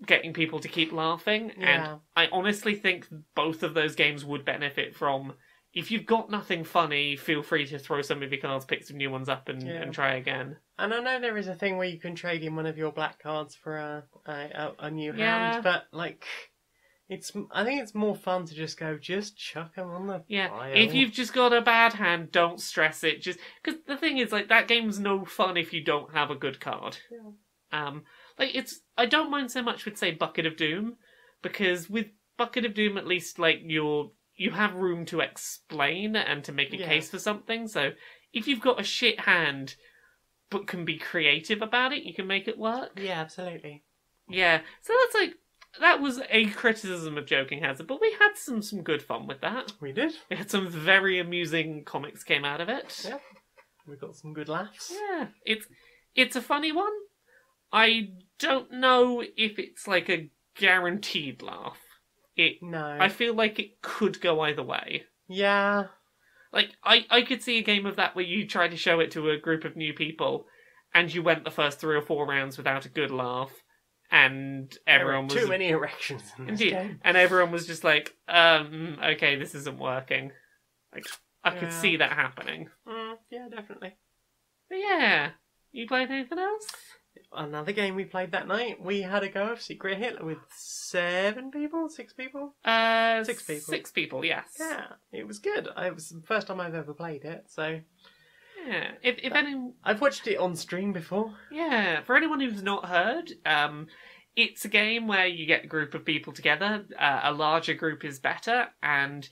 Speaker 2: getting people to keep laughing, and I honestly think both of those games would benefit from, if you've got nothing funny, feel free to throw some of your cards, pick some new ones up, and try again.
Speaker 1: And I know there is a thing where you can trade in one of your black cards for a new hand, but like, I think it's more fun to just chuck them on the pile.
Speaker 2: If you've just got a bad hand, don't stress it. Just because the thing is, like, that game's no fun if you don't have a good card. I don't mind so much with, say, Bucket of Doom, because with Bucket of Doom, at least, like, you have room to explain and to make a case for something. So if you've got a shit hand, but can be creative about it, you can make it work.
Speaker 1: Yeah, absolutely.
Speaker 2: Yeah, so that was a criticism of Joking Hazard, but we had some good fun with that.
Speaker 1: We did.
Speaker 2: We had some very amusing comics came out of it.
Speaker 1: Yeah, we got some good laughs.
Speaker 2: Yeah, it's a funny one. I don't know if it's like a guaranteed laugh.
Speaker 1: No.
Speaker 2: I feel like it could go either way.
Speaker 1: Yeah.
Speaker 2: Like, I could see a game of that where you try to show it to a group of new people, and you went the first 3 or 4 rounds without a good laugh, and everyone was...
Speaker 1: too many erections in this game.
Speaker 2: And everyone was just like, okay, this isn't working. Like, I could see that happening.
Speaker 1: Yeah, definitely.
Speaker 2: But yeah. You played anything else?
Speaker 1: Another game we played that night, we had a go of Secret Hitler with 7 people? 6 people? 6 people.
Speaker 2: 6 people, yes.
Speaker 1: Yeah, it was good. It was the first time I've ever played it, so...
Speaker 2: Yeah, if any...
Speaker 1: I've watched it on stream before.
Speaker 2: Yeah, for anyone who's not heard, it's a game where you get a group of people together. A larger group is better, and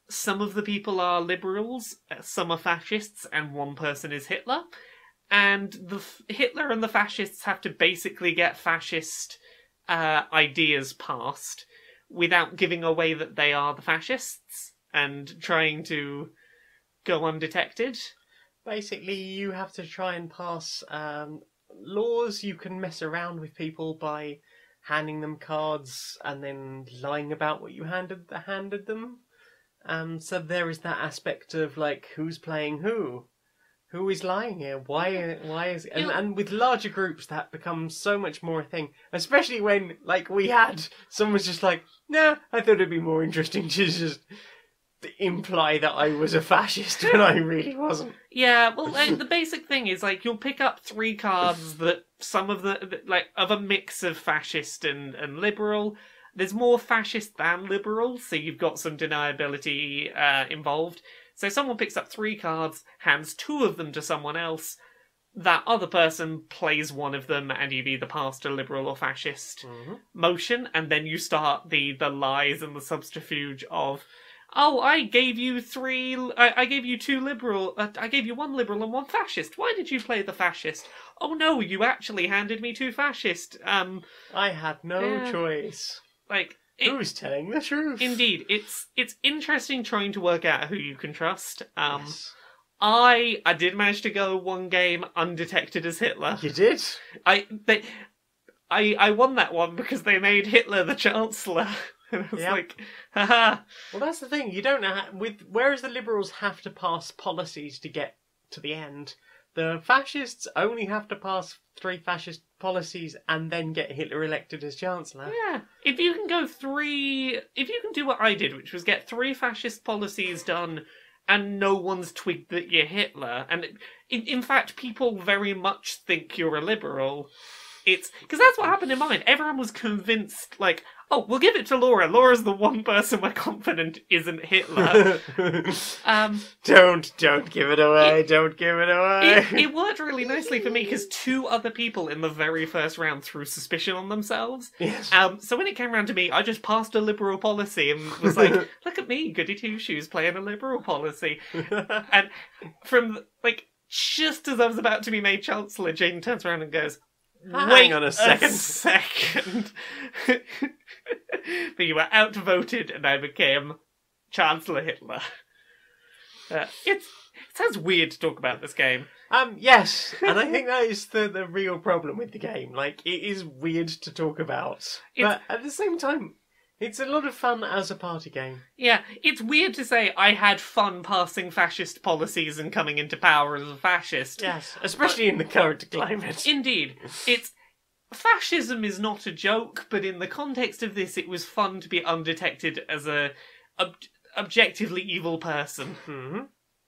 Speaker 2: some of the people are liberals, some are fascists, and one person is Hitler. And the Hitler and the fascists have to basically get fascist ideas passed without giving away that they are the fascists and trying to go undetected.
Speaker 1: Basically, you have to try and pass laws. You can mess around with people by handing them cards and then lying about what you handed them. So there is that aspect of, like, who's playing who? Who is lying here? Why is it? And with larger groups, that becomes so much more a thing. Especially when, like, we had someone's just like, nah, I thought it'd be more interesting to just imply that I was a fascist when I really wasn't.
Speaker 2: Yeah, well, the basic thing is, like, you'll pick up 3 cards that some of of a mix of fascist and liberal. There's more fascist than liberal, so you've got some deniability involved. So someone picks up 3 cards, hands 2 of them to someone else. That other person plays one of them, and you've either passed a liberal or fascist motion, and then you start the lies and the subterfuge of, oh, I gave you 2 liberal, I gave you 1 liberal and 1 fascist. Why did you play the fascist? Oh no, you actually handed me 2 fascist.
Speaker 1: I had no choice.
Speaker 2: Like,
Speaker 1: who's telling the truth?
Speaker 2: Indeed, it's interesting trying to work out who you can trust.
Speaker 1: Yes.
Speaker 2: I did manage to go 1 game undetected as Hitler.
Speaker 1: You did?
Speaker 2: I won that one because they made Hitler the Chancellor. And I was like, haha.
Speaker 1: Well, that's the thing. You don't know whereas the liberals have to pass policies to get to the end, the fascists only have to pass 3 fascist policies and then get Hitler elected as Chancellor.
Speaker 2: Yeah. If you can do what I did, which was get 3 fascist policies done and no one's twigged that you're Hitler, and in fact people very much think you're a liberal, It's because that's what happened in mine. Everyone was convinced, like, oh, we'll give it to Laura. Laura's the one person we're confident isn't Hitler.
Speaker 1: Don't give it away. Don't give it away.
Speaker 2: It worked really nicely for me because 2 other people in the very first round threw suspicion on themselves.
Speaker 1: Yes.
Speaker 2: So when it came around to me, I just passed a liberal policy and was like, look at me, goody two-shoes, playing a liberal policy. And from, like, just as I was about to be made Chancellor, Jane turns around and goes,
Speaker 1: Hang on a second.
Speaker 2: But you were outvoted and I became Chancellor Hitler. It sounds weird to talk about this game.
Speaker 1: Yes, and I think that is the real problem with the game. Like, it is weird to talk about, but at the same time, it's a lot of fun as a party game.
Speaker 2: Yeah, it's weird to say I had fun passing fascist policies and coming into power as a fascist.
Speaker 1: Yes, especially in the current climate.
Speaker 2: Indeed. Fascism is not a joke, but in the context of this, it was fun to be undetected as a objectively evil person.
Speaker 1: Mm-hmm.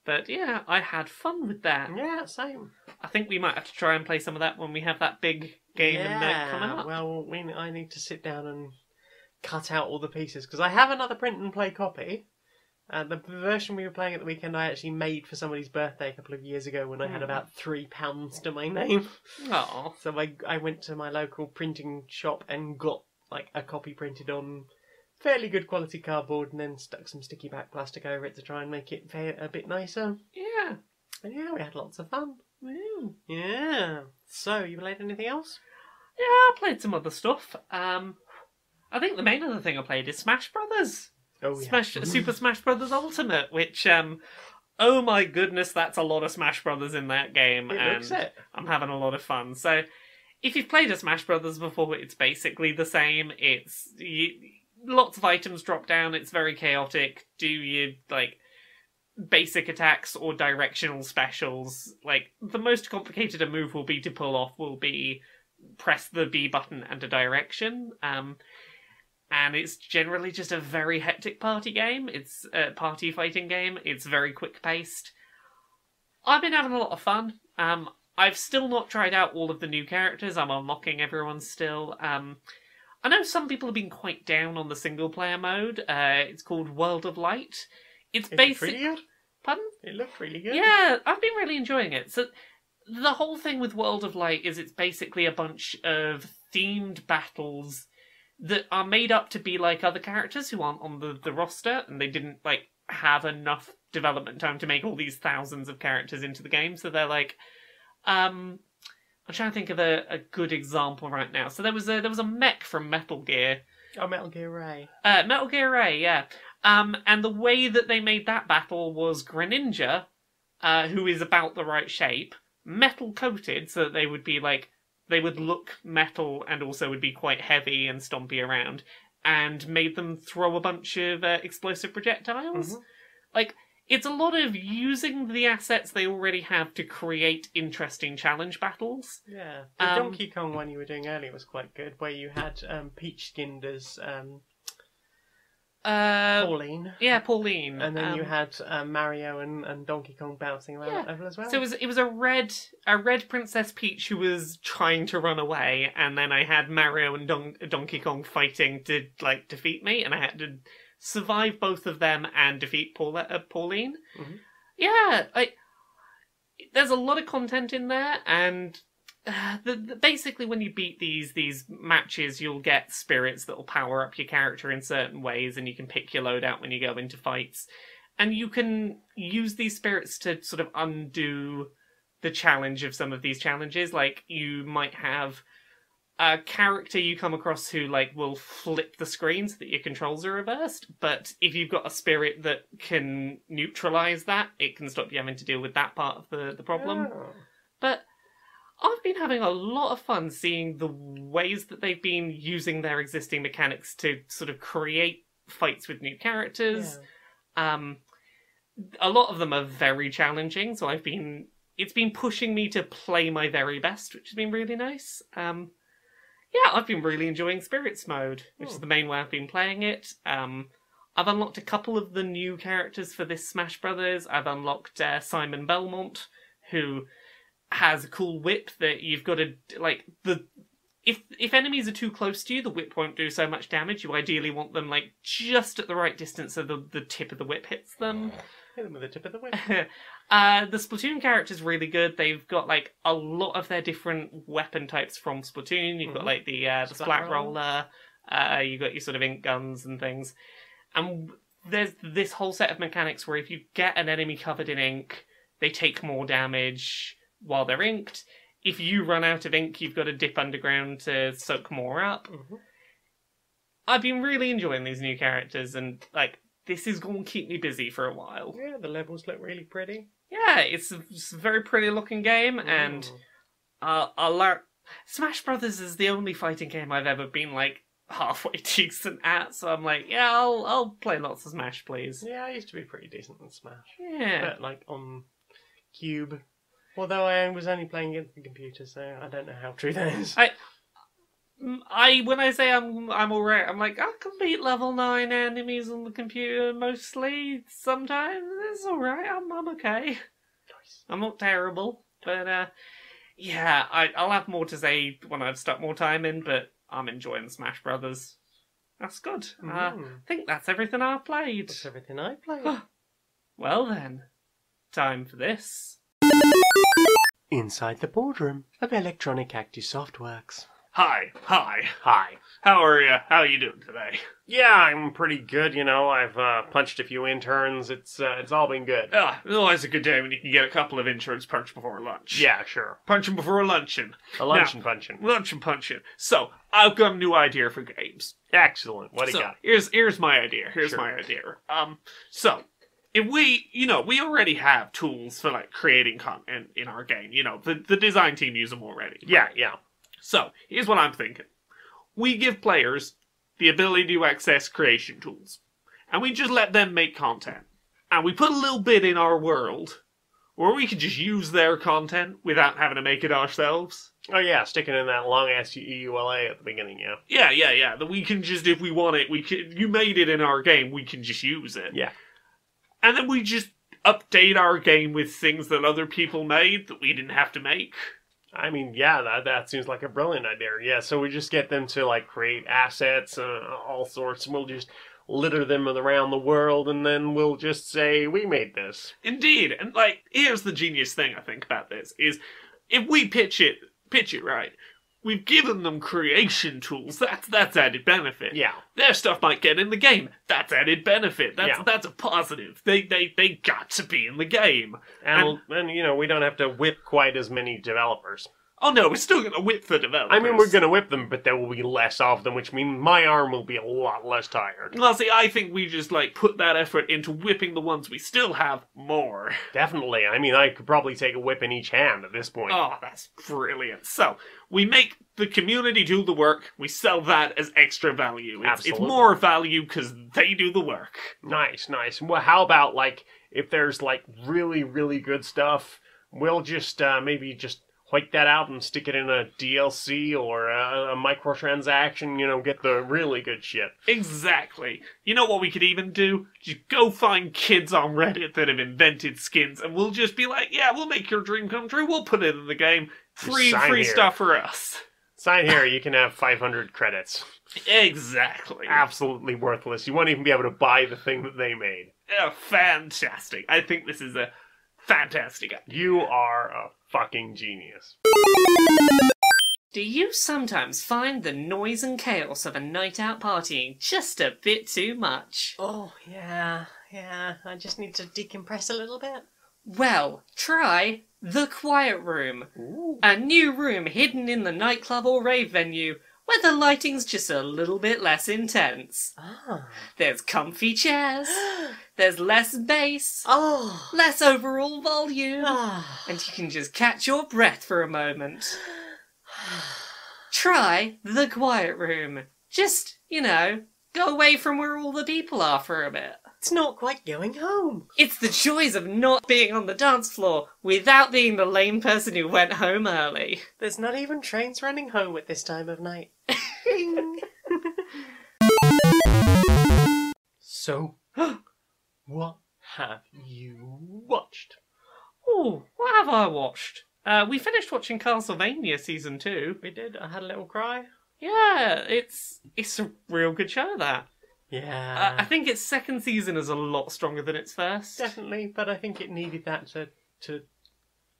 Speaker 2: But yeah, I had fun with that.
Speaker 1: Yeah, same.
Speaker 2: I think we might have to try and play some of that when we have that big game coming up.
Speaker 1: Well, I need to sit down and cut out all the pieces, because I have another print and play copy. The version we were playing at the weekend I actually made for somebody's birthday a couple of years ago when I had about £3 to my name.
Speaker 2: Oh.
Speaker 1: So I went to my local printing shop and got like a copy printed on fairly good quality cardboard and then stuck some sticky back plastic over it to try and make it a bit nicer.
Speaker 2: Yeah.
Speaker 1: And yeah, we had lots of fun.
Speaker 2: Wow.
Speaker 1: Yeah. So, you played anything else?
Speaker 2: Yeah, I played some other stuff. I think the main other thing I played is Smash Brothers.
Speaker 1: Oh, yeah.
Speaker 2: Super Smash Brothers Ultimate, which, oh my goodness, that's a lot of Smash Brothers in that game.
Speaker 1: It looks it.
Speaker 2: I'm having a lot of fun. So, if you've played a Smash Brothers before, it's basically the same. Lots of items drop down, it's very chaotic. Do you, like, basic attacks or directional specials? Like, the most complicated a move will be to pull off will be press the B button and a direction. And it's generally just a very hectic party game. It's a party fighting game. It's very quick paced. I've been having a lot of fun. I've still not tried out all of the new characters. I'm unlocking everyone still. I know some people have been quite down on the single player mode. It's called World of Light. It's basic.
Speaker 1: Pretty good.
Speaker 2: Pardon?
Speaker 1: It looked really good.
Speaker 2: Yeah, I've been really enjoying it. So the whole thing with World of Light is it's basically a bunch of themed battles that are made up to be like other characters who aren't on the roster, and they didn't like have enough development time to make all these thousands of characters into the game. So they're like, I'm trying to think of a good example right now. So there was a mech from Metal Gear.
Speaker 1: Oh, Metal Gear Ray.
Speaker 2: Metal Gear Ray, yeah. And the way that they made that battle was Greninja, who is about the right shape, metal coated, so that they would be like, they would look metal and also would be quite heavy and stompy around, and made them throw a bunch of explosive projectiles.
Speaker 1: Mm-hmm.
Speaker 2: Like, it's a lot of using the assets they already have to create interesting challenge battles.
Speaker 1: Yeah. The Donkey Kong one you were doing earlier was quite good, where you had Peach skinned as Pauline.
Speaker 2: Yeah, Pauline.
Speaker 1: And then you had Mario and Donkey Kong bouncing around that level as well.
Speaker 2: So it was a red Princess Peach who was trying to run away, and then I had Mario and Donkey Kong fighting to like defeat me, and I had to survive both of them and defeat Pauline.
Speaker 1: Mm-hmm.
Speaker 2: Yeah, there's a lot of content in there, and basically when you beat these matches, you'll get spirits that will power up your character in certain ways, and you can pick your loadout when you go into fights. And you can use these spirits to sort of undo the challenge of some of these challenges. Like, you might have a character you come across who like will flip the screen so that your controls are reversed, but if you've got a spirit that can neutralize that, it can stop you having to deal with that part of the problem.
Speaker 1: Oh.
Speaker 2: But I've been having a lot of fun seeing the ways that they've been using their existing mechanics to sort of create fights with new characters. Yeah. A lot of them are very challenging, so it's been pushing me to play my very best, which has been really nice. Yeah, I've been really enjoying Spirits Mode, which is the main way I've been playing it. I've unlocked a couple of the new characters for this Smash Brothers. I've unlocked Simon Belmont, who has a cool whip that you've got to, like, the if enemies are too close to you, the whip won't do so much damage. You ideally want them like just at the right distance so the tip of the whip hits them.
Speaker 1: Hit them with the tip of the whip.
Speaker 2: The Splatoon character's really good. They've got like a lot of their different weapon types from Splatoon. You've got like the splat roller. You've got your sort of ink guns and things. And there's this whole set of mechanics where if you get an enemy covered in ink, they take more damage while they're inked. If you run out of ink, you've got to dip underground to soak more up. Mm-hmm. I've been really enjoying these new characters, and like this is going to keep me busy for a while.
Speaker 1: Yeah, the levels look really pretty.
Speaker 2: Yeah, it's a very pretty looking game, and Smash Brothers is the only fighting game I've ever been like halfway decent at. So I'm like, yeah, I'll play lots of Smash, please.
Speaker 1: Yeah, I used to be pretty decent in Smash.
Speaker 2: Yeah,
Speaker 1: but like on Cube. Although I was only playing against the computer, so I don't know how true that is.
Speaker 2: When I say I'm alright, I'm like, I can beat level 9 enemies on the computer mostly. Sometimes it's alright. I'm okay.
Speaker 1: Nice.
Speaker 2: I'm not terrible, but yeah, I'll have more to say when I've stuck more time in. But I'm enjoying Smash Brothers. That's good. I think that's everything I've played.
Speaker 1: That's everything I played.
Speaker 2: Well then, time for this.
Speaker 1: Inside the boardroom of Electronic Active Softworks.
Speaker 3: Hi.
Speaker 2: How are you? How are you doing today?
Speaker 3: Yeah, I'm pretty good, you know. I've punched a few interns. It's all been good.
Speaker 2: It's always a good day when you can get a couple of interns punched before lunch.
Speaker 3: Yeah, sure.
Speaker 2: Punching before luncheon.
Speaker 3: Luncheon punching.
Speaker 2: Luncheon punching. So, I've got a new idea for games.
Speaker 3: Excellent. What do you got?
Speaker 2: Here's my idea. Here's
Speaker 3: Sure.
Speaker 2: my idea. So, if we already have tools for like creating content in our game. You know, the design team use them already.
Speaker 3: Yeah.
Speaker 2: So, here's what I'm thinking. We give players the ability to access creation tools. And we just let them make content. And we put a little bit in our world where we can just use their content without having to make it ourselves.
Speaker 3: Oh yeah, sticking in that long-ass EULA at the beginning, yeah.
Speaker 2: Yeah. That we can just, if we want it, you made it in our game, we can just use it.
Speaker 3: Yeah.
Speaker 2: And then we just update our game with things that other people made that we didn't have to make.
Speaker 3: I mean, yeah, that seems like a brilliant idea. Yeah, so we just get them to, like, create assets, all sorts, and we'll just litter them around the world, and then we'll just say, we made this.
Speaker 2: Indeed, and, like, here's the genius thing I think about this, is if we pitch it right, we've given them creation tools, that's added benefit.
Speaker 3: Yeah.
Speaker 2: Their stuff might get in the game, that's added benefit,
Speaker 3: Yeah.
Speaker 2: that's a positive. They got to be in the game.
Speaker 3: And, you know, we don't have to whip quite as many developers.
Speaker 2: Oh no, we're still going to whip the developers.
Speaker 3: I mean, we're going to whip them, but there will be less of them, which means my arm will be a lot less tired.
Speaker 2: Well, see, I think we just, like, put that effort into whipping the ones we still have more.
Speaker 3: Definitely. I mean, I could probably take a whip in each hand at this point.
Speaker 2: Oh, that's brilliant. So, we make the community do the work, we sell that as extra value. It's
Speaker 3: Absolutely.
Speaker 2: more value because they do the work.
Speaker 3: Nice. Well, how about, like, if there's, like, really, really good stuff, we'll just, maybe just white that out and stick it in a DLC or a microtransaction, you know, get the really good shit.
Speaker 2: Exactly. You know what we could even do? Just go find kids on Reddit that have invented skins, and we'll just be like, yeah, we'll make your dream come true, we'll put it in the game. Free
Speaker 3: here.
Speaker 2: stuff for us.
Speaker 3: Sign here, you can have 500 credits.
Speaker 2: Exactly.
Speaker 3: Absolutely worthless. You won't even be able to buy the thing that they made.
Speaker 2: Fantastic. I think this is a fantastic idea.
Speaker 3: You are a fucking genius.
Speaker 4: Do you sometimes find the noise and chaos of a night out partying just a bit too much?
Speaker 1: Oh, yeah. I just need to decompress a little bit.
Speaker 4: Well, try The Quiet Room.
Speaker 1: Ooh.
Speaker 4: A new room hidden in the nightclub or rave venue where the lighting's just a little bit less intense.
Speaker 1: Ah.
Speaker 4: There's comfy chairs, there's less bass,
Speaker 1: Oh.
Speaker 4: less overall volume,
Speaker 1: Ah.
Speaker 4: and you can just catch your breath for a moment. Try The Quiet Room. Just, go away from where all the people are for a bit.
Speaker 1: It's not quite going home.
Speaker 4: It's the joys of not being on the dance floor without being the lame person who went home early.
Speaker 1: There's not even trains running home at this time of night. So, what have you watched?
Speaker 4: Oh, what have I watched?
Speaker 2: We finished watching Castlevania Season 2.
Speaker 1: We did. I had a little cry.
Speaker 2: Yeah, it's a real good show, that.
Speaker 1: Yeah.
Speaker 2: I think its second season is a lot stronger than its first.
Speaker 1: Definitely, but I think it needed that to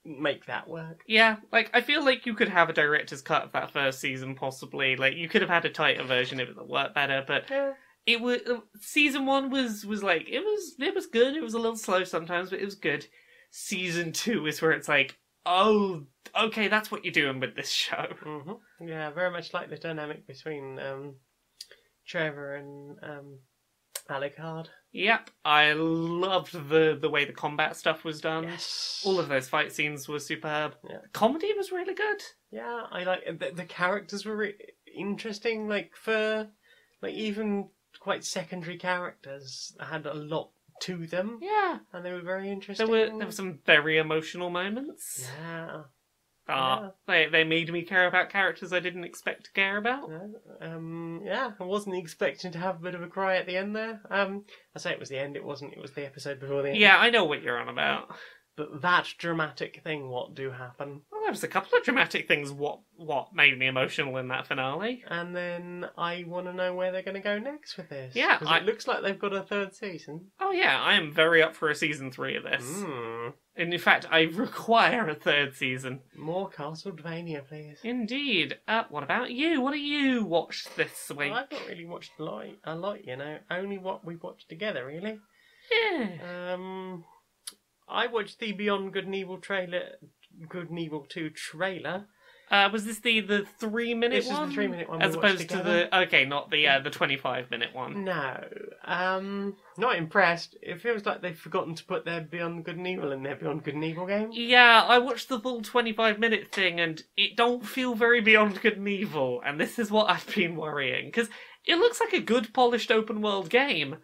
Speaker 1: make that work.
Speaker 2: Yeah, like, I feel like you could have a director's cut of that first season, possibly. Like, you could have had a tighter version if it worked better, but
Speaker 1: Yeah.
Speaker 2: it was... Season 1 was like, it was good. It was a little slow sometimes, but it was good. Season 2 is where it's like, oh, okay, that's what you're doing with this show.
Speaker 1: Mm-hmm. Yeah, very much like the dynamic between Trevor and Alucard.
Speaker 2: Yep, I loved the way the combat stuff was done.
Speaker 1: Yes.
Speaker 2: All of those fight scenes were superb.
Speaker 1: Yeah.
Speaker 2: The comedy was really good.
Speaker 1: Yeah, I like the characters were interesting. Like for even quite secondary characters had a lot to them.
Speaker 2: Yeah,
Speaker 1: And they were very interesting.
Speaker 2: there were some very emotional moments.
Speaker 1: Yeah.
Speaker 2: They made me care about characters I didn't expect to care about.
Speaker 1: Yeah, I wasn't expecting to have a bit of a cry at the end there. I say it was the end, it wasn't, it was the episode before the end.
Speaker 2: Yeah, I know what you're on about.
Speaker 1: But that dramatic thing, what do happen?
Speaker 2: Well, there was a couple of dramatic things what made me emotional in that finale.
Speaker 1: And then I want to know where they're going to go next with this.
Speaker 2: Yeah,
Speaker 1: 'Cause it looks like they've got a third season.
Speaker 2: Oh yeah, I am very up for a season 3 of this. And in fact, I require a third season.
Speaker 1: More Castlevania, please.
Speaker 2: Indeed. What about you? What do you watch this week?
Speaker 1: Well, I've not really watched a lot, you know. Only what we watched together, really.
Speaker 2: Yeah.
Speaker 1: I watched the Beyond Good and Evil Good and Evil 2 trailer.
Speaker 2: Was this the 3-minute
Speaker 1: This
Speaker 2: one?
Speaker 1: is the 3-minute one
Speaker 2: As
Speaker 1: we watched
Speaker 2: opposed to
Speaker 1: together.
Speaker 2: not the 25-minute one.
Speaker 1: No. Not impressed. It feels like they've forgotten to put their Beyond Good and Evil in their Beyond Good and Evil game.
Speaker 2: Yeah, I watched the full 25-minute thing and it don't feel very Beyond Good and Evil, and this is what I've been worrying, because it looks like a good polished open world game.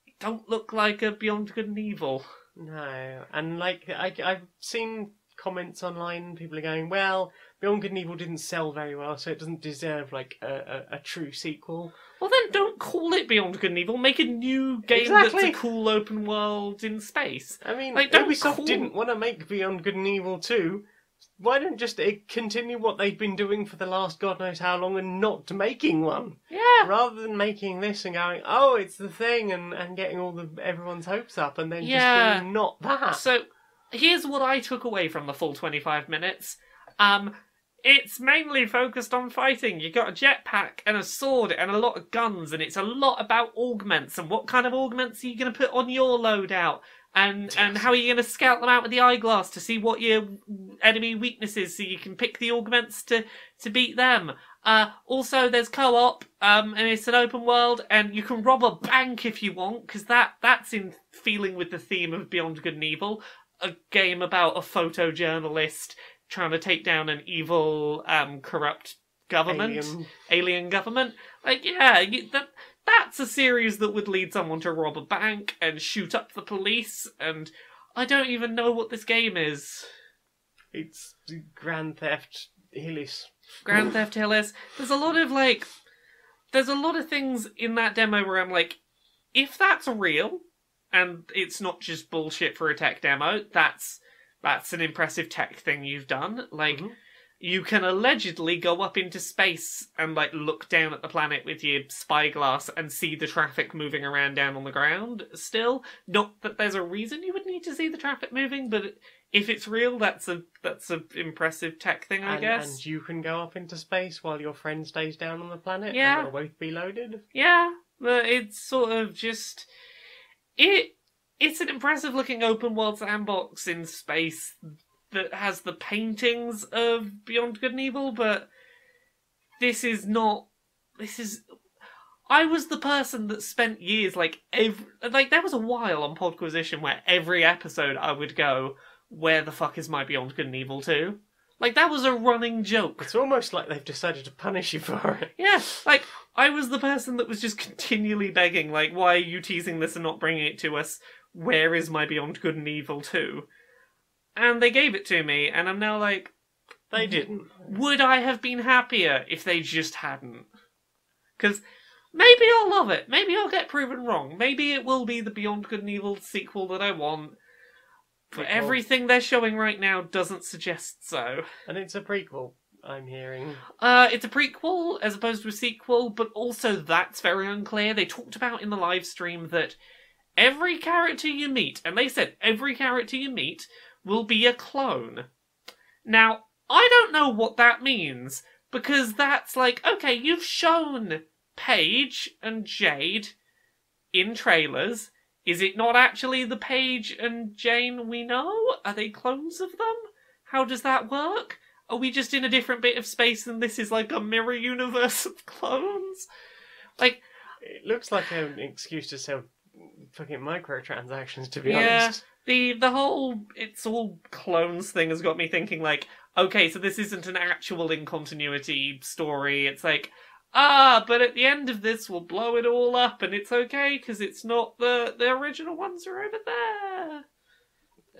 Speaker 2: It don't look like a Beyond Good and Evil.
Speaker 1: No. And like I've seen comments online, people are going, well, Beyond Good and Evil didn't sell very well, so it doesn't deserve like a true sequel.
Speaker 2: Well then don't call it Beyond Good and Evil, make a new game
Speaker 1: Exactly.
Speaker 2: that's a cool open world in space.
Speaker 1: I mean,
Speaker 2: Like, don't
Speaker 1: Ubisoft didn't want to make Beyond Good and Evil 2. Why don't just continue what they've been doing for the last God knows how long and not making one?
Speaker 2: Yeah.
Speaker 1: Rather than making this and going, oh, it's the thing, and getting everyone's hopes up, and then
Speaker 2: Yeah.
Speaker 1: just doing not that.
Speaker 2: So, here's what I took away from the full 25 minutes. It's mainly focused on fighting. You got a jetpack and a sword and a lot of guns, and it's a lot about augments and what kind of augments are you going to put on your loadout, and how are you going to scout them out with the eyeglass to see what your enemy weaknesses, so you can pick the augments to beat them. Also, there's co-op, and it's an open world, and you can rob a bank if you want, because that's in feeling with the theme of Beyond Good and Evil, a game about a photojournalist trying to take down an evil, corrupt government, alien government. Like, yeah, that's a series that would lead someone to rob a bank and shoot up the police, and I don't even know what this game is.
Speaker 1: It's Grand Theft Hillis.
Speaker 2: Grand Theft Hillis. There's a lot of things in that demo where I'm like, if that's real, and it's not just bullshit for a tech demo, that's an impressive tech thing you've done. Like, you can allegedly go up into space and, like, look down at the planet with your spyglass and see the traffic moving around down on the ground still. Not that there's a reason you would need to see the traffic moving, but if it's real, that's a impressive tech thing, I guess.
Speaker 1: And you can go up into space while your friend stays down on the planet,
Speaker 2: Yeah.
Speaker 1: and they'll both be loaded.
Speaker 2: Yeah, but it's sort of just... It's an impressive looking open world sandbox in space that has the paintings of Beyond Good and Evil, but this is not... I was the person that spent years, there was a while on Podquisition where every episode I would go, where the fuck is my Beyond Good and Evil 2? Like, that was a running joke.
Speaker 1: It's almost like they've decided to punish you for it.
Speaker 2: Yeah, like, I was the person that was just continually begging, like, why are you teasing this and not bringing it to us? Where is my Beyond Good and Evil 2? And they gave it to me, and I'm now like...
Speaker 1: They didn't.
Speaker 2: Would I have been happier if they just hadn't? Because maybe I'll love it. Maybe I'll get proven wrong. Maybe it will be the Beyond Good and Evil sequel that I want. But everything they're showing right now doesn't suggest so.
Speaker 1: And it's a prequel, I'm hearing.
Speaker 2: It's a prequel as opposed to a sequel, but also that's very unclear. They talked about in the live stream that every character you meet, and they said every character you meet will be a clone. Now, I don't know what that means, because that's like, okay, you've shown Paige and Jade in trailers. Is it not actually the Paige and Jane we know? Are they clones of them? How does that work? Are we just in a different bit of space and this is like a mirror universe of clones? Like,
Speaker 1: it looks like an excuse to sell fucking microtransactions, to be honest.
Speaker 2: The whole it's all clones thing has got me thinking like, okay, so this isn't an actual in-continuity story. It's like, but at the end of this we'll blow it all up and it's okay because it's not the original ones are over there.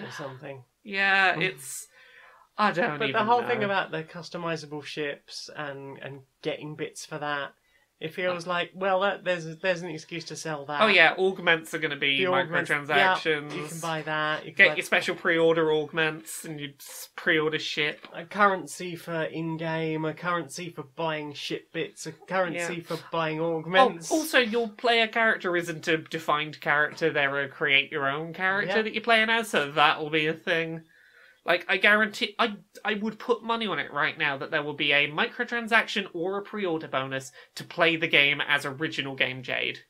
Speaker 1: Or something.
Speaker 2: Yeah, it's... I don't
Speaker 1: But
Speaker 2: even
Speaker 1: the whole
Speaker 2: know.
Speaker 1: thing about the customizable ships and getting bits for that, it feels like, well, there's an excuse to sell that.
Speaker 2: Oh yeah, augments are going to be
Speaker 1: The augments,
Speaker 2: microtransactions.
Speaker 1: Yeah, you can buy that. You can
Speaker 2: Get
Speaker 1: buy
Speaker 2: your special pre-order augments and you pre-order ship.
Speaker 1: a currency for in-game, a currency for buying ship bits, a currency for buying augments.
Speaker 2: Oh, also, your player character isn't a defined character. They're a create-your-own character that you're playing as, so that'll be a thing. Like, I guarantee... I would put money on it right now that there will be a microtransaction or a pre-order bonus to play the game as original game Jade.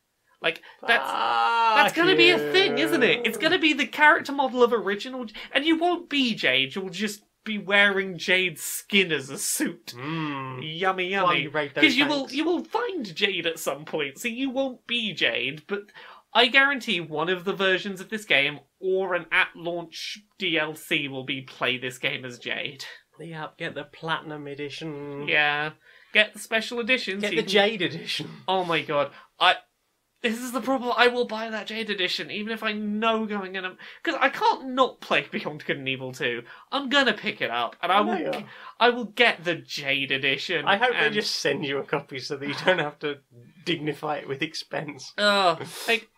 Speaker 2: Like, that's going to be a thing, isn't it? It's going to be the character model of original... And you won't be Jade, you'll just be wearing Jade's skin as a suit. Yummy, yummy. Because you will find Jade at some point, so you won't be Jade, but... I guarantee one of the versions of this game, or an at-launch DLC, will be play this game as Jade.
Speaker 1: Yeah, get the Platinum Edition.
Speaker 2: Yeah. Get the special editions.
Speaker 1: Get the Jade Edition.
Speaker 2: Oh my god. This is the problem. I will buy that Jade Edition, even if I know going in... Because I can't not play Beyond Good and Evil 2. I'm gonna pick it up, and I will get the Jade Edition.
Speaker 1: I hope they just send you a copy so that you don't have to dignify it with expense.
Speaker 2: Like...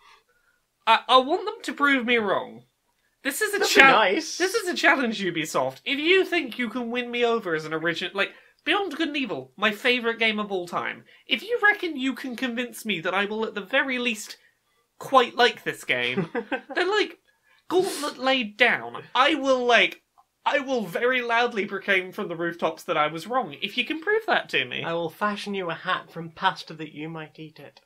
Speaker 2: I want them to prove me wrong. This is a
Speaker 1: nice.
Speaker 2: This is a challenge, Ubisoft. If you think you can win me over as an original, like Beyond Good and Evil, my favourite game of all time. If you reckon you can convince me that I will, at the very least, quite like this game, then like, gauntlet laid down. I will very loudly proclaim from the rooftops that I was wrong. If you can prove that to me,
Speaker 1: I will fashion you a hat from pasta that you might eat it.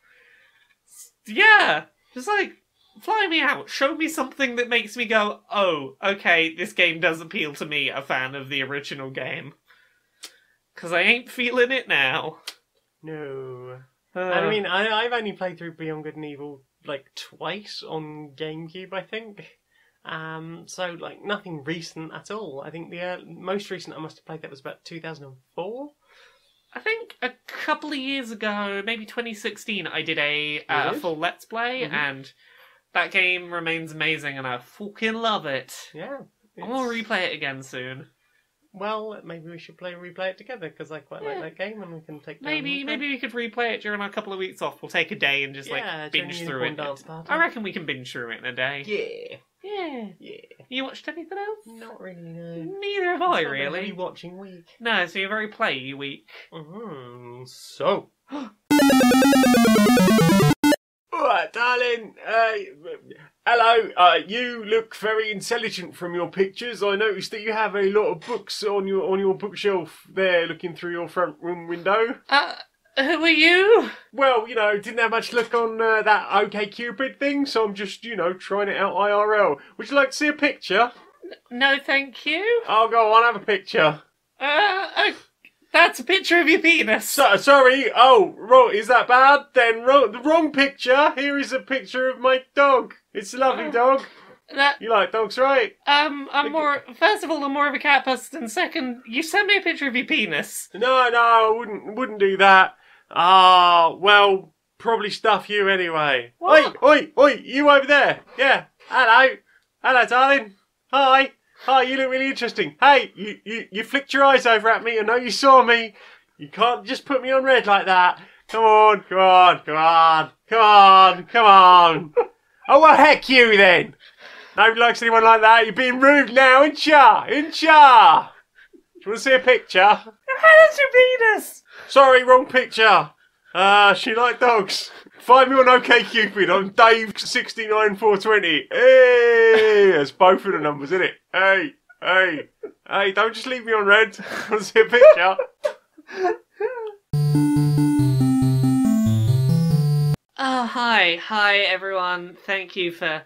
Speaker 2: Yeah, just like. Fly me out. Show me something that makes me go, oh, okay, this game does appeal to me, a fan of the original game. Because I ain't feeling it now.
Speaker 1: No. I mean, I've only played through Beyond Good and Evil, like, twice on GameCube, I think. So, like, nothing recent at all. I think the most recent I must have played that was about 2004.
Speaker 2: I think a couple of years ago, maybe 2016, I did a full Let's Play, and... That game remains amazing and I fucking love it.
Speaker 1: Yeah.
Speaker 2: I'm going to replay it again soon.
Speaker 1: Well, maybe we should replay it together because I quite like that game and we can take
Speaker 2: Maybe we could replay it during our couple of weeks off. We'll take a day and just binge through it. I reckon we can binge through it in a day. Yeah. You watched anything else?
Speaker 1: Not really, no.
Speaker 2: Neither have I,
Speaker 1: It's not
Speaker 2: really.
Speaker 1: Been a watching week.
Speaker 2: No, so you're very play week.
Speaker 1: So. Alright, darling. Hello. You look very intelligent from your pictures. I noticed that you have a lot of books on your bookshelf there, looking through your front room window.
Speaker 2: Who are you?
Speaker 1: Well, didn't have much luck on that OkCupid thing, so I'm just, trying it out IRL. Would you like to see a picture?
Speaker 2: No, thank you.
Speaker 1: Oh, go on, have a picture.
Speaker 2: That's a picture of your penis.
Speaker 1: Sorry. Oh, wrong. Is that bad? Then the wrong picture. Here is a picture of my dog. It's a lovely dog. You like dogs, right?
Speaker 2: First of all, I'm more of a cat person, and second, you sent me a picture of your penis.
Speaker 1: No, I wouldn't do that. Well, probably stuff you anyway.
Speaker 2: What?
Speaker 1: Oi, you over there. Yeah. Hello, darling. Hi, you look really interesting. Hey, you flicked your eyes over at me. I know you saw me. You can't just put me on red like that. Come on. Oh, well, heck you then.
Speaker 3: Nobody likes anyone like that. You're being rude now, ain't ya? Ain't ya? Do you want to see a picture?
Speaker 2: How does your penis?
Speaker 3: Sorry, wrong picture. She like dogs. Find me on OkCupid on Dave69420. Hey, that's both of the numbers, isn't it? Hey, hey, hey! Don't just leave me on red. I want to see a picture.
Speaker 2: Hi everyone. Thank you for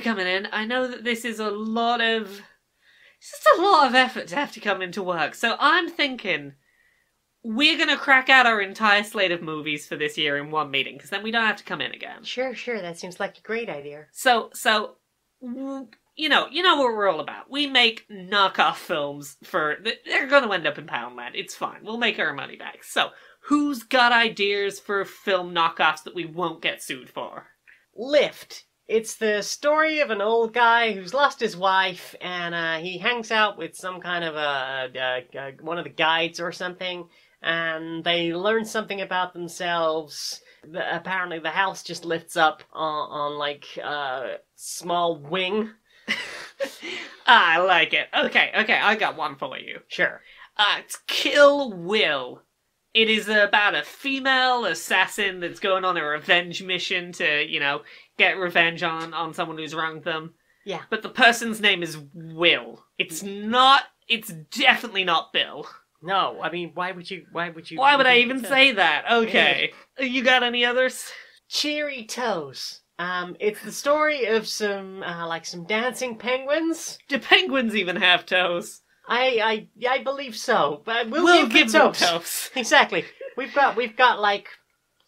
Speaker 2: coming in. I know that this is a lot of effort to have to come into work. So I'm thinking we're gonna crack out our entire slate of movies for this year in one meeting, because then we don't have to come in again.
Speaker 1: Sure. That seems like a great idea.
Speaker 2: So you know what we're all about. We make knockoff films they're gonna end up in Poundland. It's fine. We'll make our money back. So who's got ideas for film knockoffs that we won't get sued for?
Speaker 1: Lift. It's the story of an old guy who's lost his wife, and he hangs out with some kind of one of the guides or something, and they learn something about themselves. Apparently the house just lifts up on like a small wing.
Speaker 2: I like it. Okay, I got one for you.
Speaker 1: Sure.
Speaker 2: It's Kill Will. It is about a female assassin that's going on a revenge mission to, get revenge on someone who's wronged them.
Speaker 1: Yeah.
Speaker 2: But the person's name is Will. It's definitely not Bill.
Speaker 1: No, I mean, why would
Speaker 2: I even say that? Okay. You got any others?
Speaker 1: Cheery Toes. It's the story of some dancing penguins.
Speaker 2: Do penguins even have toes?
Speaker 1: I believe so, but
Speaker 2: we'll give them toes.
Speaker 1: Exactly. We've got like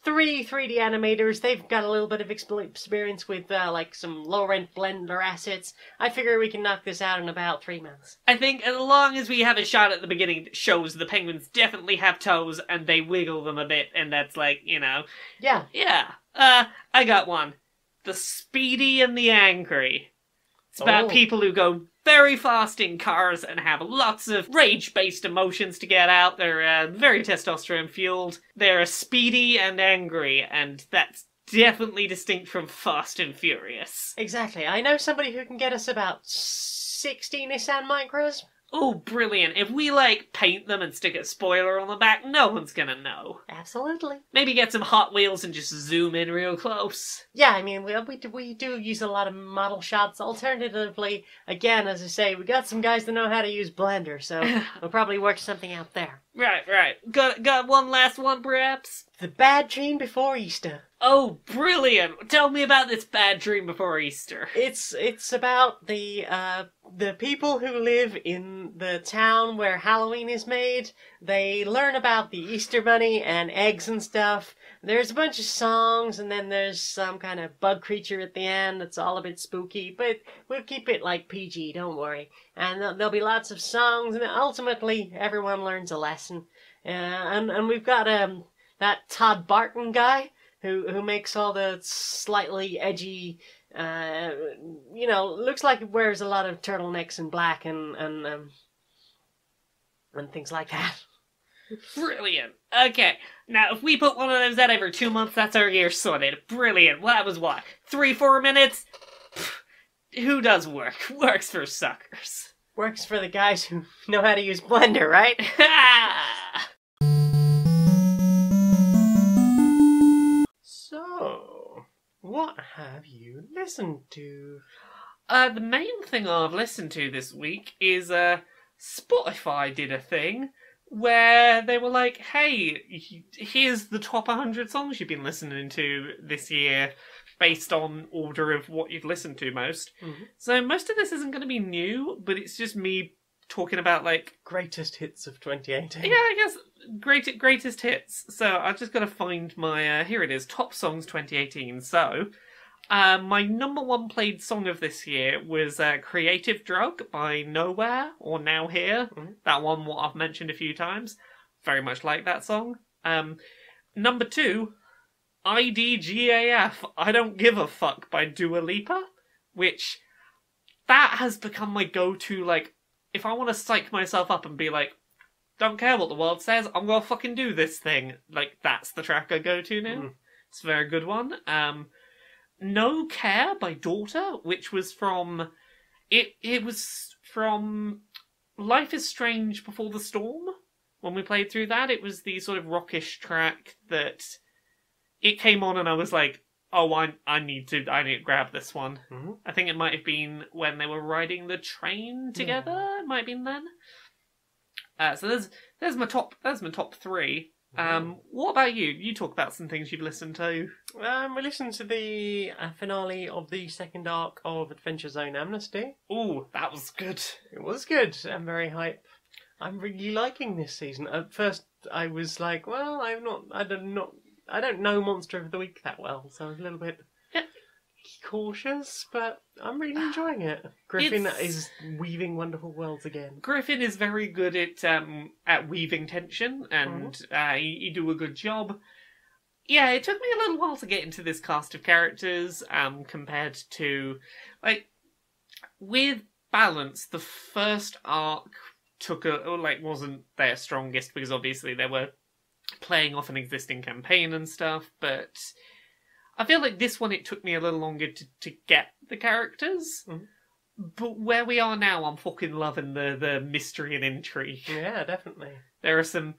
Speaker 1: 3 3D animators. They've got a little bit of experience with some low-rent Blender assets. I figure we can knock this out in about 3 months.
Speaker 2: I think as long as we have a shot at the beginning that shows the penguins definitely have toes and they wiggle them a bit, and that's
Speaker 1: Yeah.
Speaker 2: Yeah. I got one. The Speedy and the Angry. It's about people who go very fast in cars and have lots of rage-based emotions to get out. They're very testosterone-fueled. They're speedy and angry, and that's definitely distinct from Fast and Furious.
Speaker 1: Exactly. I know somebody who can get us about 60 Nissan Micros.
Speaker 2: Oh, brilliant. If we, paint them and stick a spoiler on the back, no one's gonna know.
Speaker 1: Absolutely.
Speaker 2: Maybe get some Hot Wheels and just zoom in real close.
Speaker 1: Yeah, I mean, we do use a lot of model shots. Alternatively, again, as I say, we got some guys that know how to use Blender, so we'll probably work something out there.
Speaker 2: Right. Got one last one, perhaps?
Speaker 1: The Bad Dream Before Easter.
Speaker 2: Oh, brilliant! Tell me about this Bad Dream Before Easter.
Speaker 1: It's about the people who live in the town where Halloween is made. They learn about the Easter Bunny and eggs and stuff. There's a bunch of songs, and then there's some kind of bug creature at the end that's all a bit spooky, but we'll keep it PG, don't worry. And there'll be lots of songs, and ultimately everyone learns a lesson. And we've got that Todd Barton guy who makes all the slightly edgy, looks like he wears a lot of turtlenecks and black and things like that.
Speaker 2: Brilliant. Okay, now if we put one of those out every 2 months, that's our year sorted. Brilliant. Well, that was what? 3-4 minutes? Pfft, who does work? Works for suckers.
Speaker 1: Works for the guys who know how to use Blender, right? So, what have you listened to?
Speaker 2: The main thing I've listened to this week is Spotify did a thing where they were like, hey, here's the top 100 songs you've been listening to this year based on order of what you've listened to most. Mm-hmm. So most of this isn't going to be new, but it's just me talking about
Speaker 1: greatest hits of 2018.
Speaker 2: Yeah, I guess greatest hits. So I've just got to find my here it is, top songs 2018. So my number 1 played song of this year was Creative Drug by Nowhere or Now Here. Mm-hmm. That one what I've mentioned a few times. Very much like that song. Number 2, IDGAF, I Don't Give a Fuck by Dua Lipa, which that has become my go-to, if I want to psych myself up and be don't care what the world says, I'm gonna fucking do this thing. That's the track I go to now. Mm. It's a very good one. No Care by Daughter, which was from... It was from Life is Strange Before the Storm. When we played through that, it was the sort of rockish track that it came on and I was like, oh, I need to grab this one.
Speaker 3: Mm-hmm.
Speaker 2: I think it might have been when they were riding the train together. Yeah. It might have been then. So there's my top 3. What about you? You talk about some things you've listened to.
Speaker 1: We listened to the finale of the second arc of Adventure Zone Amnesty.
Speaker 2: Ooh, that was good.
Speaker 1: It was good. I'm very hype. I'm really liking this season. At first, I was like, well, I don't know Monster of the Week that well, so I was a little bit cautious, but I'm really enjoying it. Griffin is weaving wonderful worlds again.
Speaker 2: Griffin is very good at weaving tension, and you do a good job. Yeah, it took me a little while to get into this cast of characters, compared to, like, with balance, the first arc wasn't their strongest, because obviously they were playing off an existing campaign and stuff, but I feel like this one, it took me a little longer to get the characters. Mm-hmm. But where we are now, I'm fucking loving the mystery and intrigue.
Speaker 1: Yeah, definitely.
Speaker 2: There are some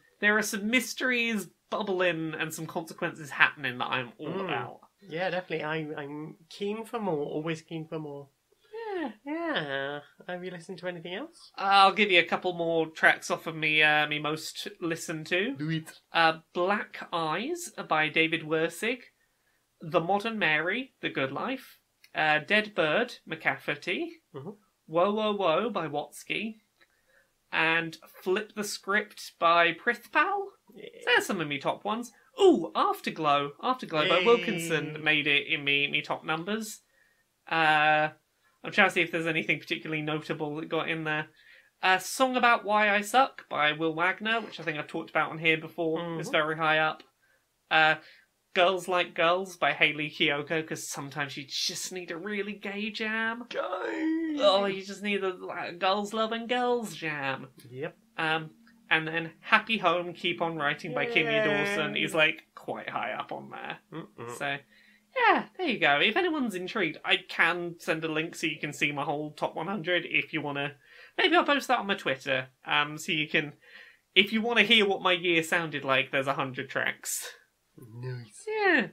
Speaker 2: mysteries bubbling and some consequences happening that I'm all about.
Speaker 1: Yeah, definitely. I'm keen for more. Always keen for more. Yeah. Have you listened to anything else?
Speaker 2: I'll give you a couple more tracks off of me most listened to.
Speaker 3: Do it.
Speaker 2: Black Eyes by David Wersig. The Modern Mary, The Good Life. Dead Bird, McCafferty. Mm-hmm. Whoa Whoa Whoa by Watsky. And Flip the Script by Prithpal. Yeah. There's some of me top ones. Ooh, Afterglow. Afterglow by Wilkinson made it in me top numbers. I'm trying to see if there's anything particularly notable that got in there. Song About Why I Suck by Will Wagner, which I think I've talked about on here before. Mm-hmm. It's very high up. Girls Like Girls by Hayley Kiyoko, because sometimes you just need a really gay jam.
Speaker 3: Gay!
Speaker 2: Oh, you just need a girls loving girls jam.
Speaker 1: Yep.
Speaker 2: And then Happy Home, Keep On Writing by Kimmy Dawson is like quite high up on there. Mm-mm. So, yeah, there you go. If anyone's intrigued, I can send a link so you can see my whole top 100 if you want to. Maybe I'll post that on my Twitter. So you can, if you want to hear what my year sounded like, there's 100 tracks.
Speaker 3: Nice.
Speaker 2: Yeah.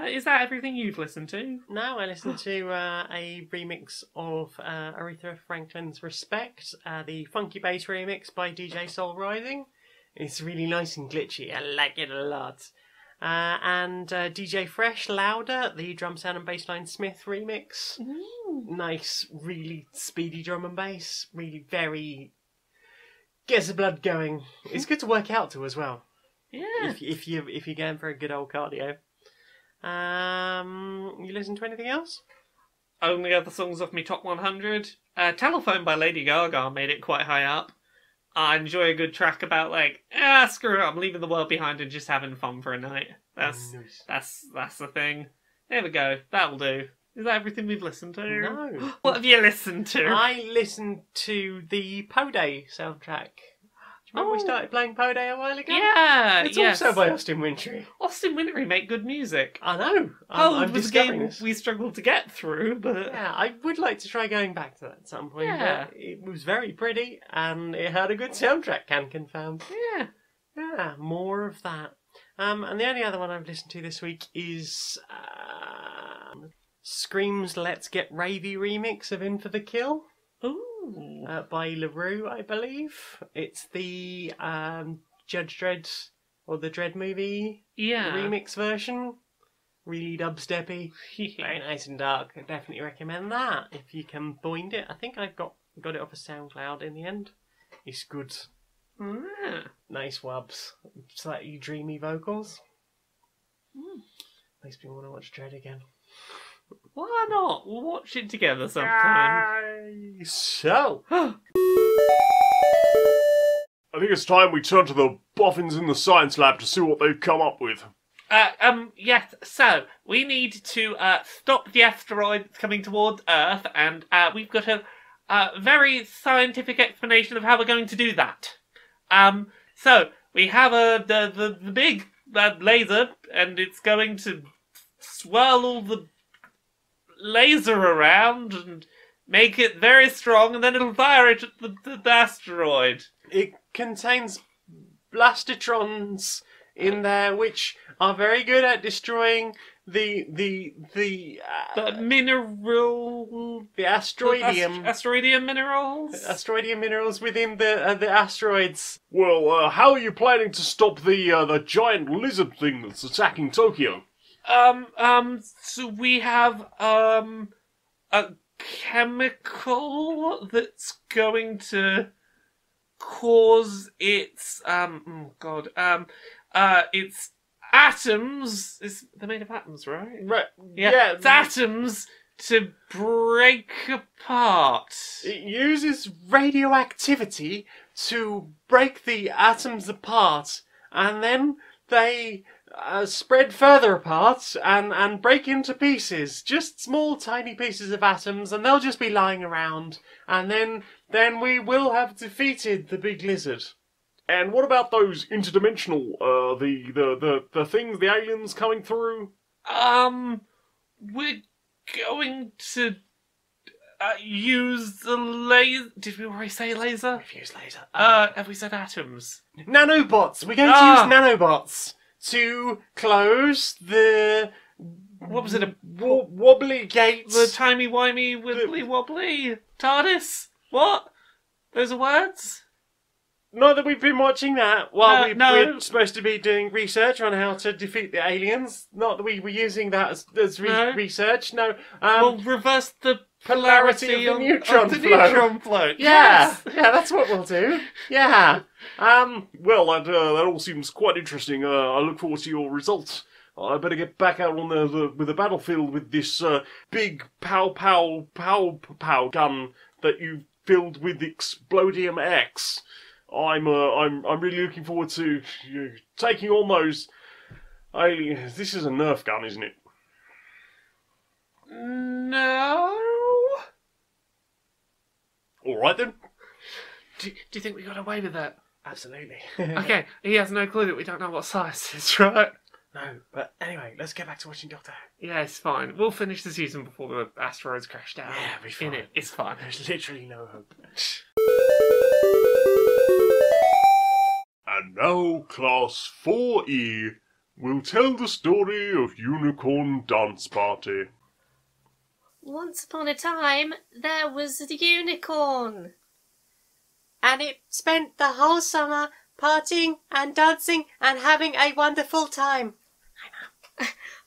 Speaker 2: Is that everything you've listened to?
Speaker 1: No, I listened to a remix of Aretha Franklin's Respect, the Funky Bass remix by DJ Soul Rising. It's really nice and glitchy. I like it a lot. And DJ Fresh, Louder, the Drum Sound and Bassline Smith remix. Ooh. Nice, really speedy drum and bass. Really very... gets the blood going. It's good to work out to as well.
Speaker 2: Yeah.
Speaker 1: If you're going for a good old cardio. You listen to anything else?
Speaker 2: Only other songs off me top 100. Telephone by Lady Gaga made it quite high up. I enjoy a good track about like, screw it, I'm leaving the world behind and just having fun for a night. That's the thing. There we go. That'll do. Is that everything we've listened to?
Speaker 1: No.
Speaker 2: What have you listened to?
Speaker 1: I listened to the Poday soundtrack. Remember we started playing Poday a while ago?
Speaker 2: Yeah,
Speaker 1: it's also by Austin Wintory.
Speaker 2: Austin Wintory make good music.
Speaker 1: I know.
Speaker 2: I'm was a game we struggled to get through, but...
Speaker 1: Yeah, I would like to try going back to that at some point.
Speaker 2: Yeah.
Speaker 1: But it was very pretty, and it had a good soundtrack, can confirm.
Speaker 2: Yeah.
Speaker 1: Yeah, more of that. And the only other one I've listened to this week is Scream's Let's Get Ravey remix of In For The Kill.
Speaker 2: Ooh.
Speaker 1: By LaRue, I believe. It's the Judge Dredd, or the Dredd movie remix version. Really dubsteppy. Very nice and dark. I definitely recommend that if you can find it. I think I got it off of SoundCloud in the end. It's good. Nice wubs. Slightly dreamy vocals. Makes me want to watch Dredd again.
Speaker 2: Why not? We'll watch it together sometime.
Speaker 3: So, I think it's time we turn to the boffins in the science lab to see what they've come up with.
Speaker 2: Yes, so, we need to stop the asteroid coming toward Earth, and we've got a very scientific explanation of how we're going to do that. So, we have the big laser, and it's going to swirl all the laser around and make it very strong, and then it'll fire it at the asteroid.
Speaker 1: It contains blastotrons in there, which are very good at destroying the
Speaker 2: mineral...
Speaker 1: the asteroidium.
Speaker 2: Asteroidium minerals?
Speaker 1: Asteroidium minerals within the asteroids.
Speaker 3: Well, how are you planning to stop the giant lizard thing that's attacking Tokyo?
Speaker 2: So we have, a chemical that's going to cause its, its atoms. They're made of atoms, right?
Speaker 1: Right.
Speaker 2: Yeah, it's atoms to break apart.
Speaker 1: It uses radioactivity to break the atoms apart, and then they spread further apart and break into pieces. Just small, tiny pieces of atoms, and they'll just be lying around. And then we will have defeated the big lizard.
Speaker 3: And what about those interdimensional, the things, the aliens coming through?
Speaker 2: We're going to use the laser. Did we already say laser?
Speaker 1: We've used laser.
Speaker 2: Have we said atoms?
Speaker 1: Nanobots. We're going to use nanobots to close the...
Speaker 2: What was it?
Speaker 1: Wobbly gates.
Speaker 2: The timey-wimey, wibbly-wobbly TARDIS? What? Those are words?
Speaker 1: Not that we've been watching that while
Speaker 2: no.
Speaker 1: we're supposed to be doing research on how to defeat the aliens. Not that we were using that as research. No.
Speaker 2: We'll reverse the polarity
Speaker 1: of the neutron
Speaker 2: flow.
Speaker 1: Neutron flow. Yeah.
Speaker 2: Yes.
Speaker 1: Yeah, that's what we'll do. Yeah.
Speaker 3: Well, that all seems quite interesting. I look forward to your results. I better get back out on the battlefield with this big pow gun that you filled with Explodium X. I'm really looking forward to taking on those aliens. This is a Nerf gun, isn't it?
Speaker 2: No.
Speaker 3: All right then.
Speaker 2: Do you think we got away with that?
Speaker 1: Absolutely.
Speaker 2: Okay, he has no clue that we don't know what size it is, right?
Speaker 1: No, but anyway, let's get back to watching Doctor Who.
Speaker 2: Yeah, it's fine. We'll finish the season before the asteroids crash down.
Speaker 1: Yeah, it'll be fine.
Speaker 2: It's fine.
Speaker 1: There's literally no hope.
Speaker 3: And now, Class 4E will tell the story of Unicorn Dance Party.
Speaker 4: Once upon a time, there was a unicorn.
Speaker 5: And it spent the whole summer partying and dancing and having a wonderful time.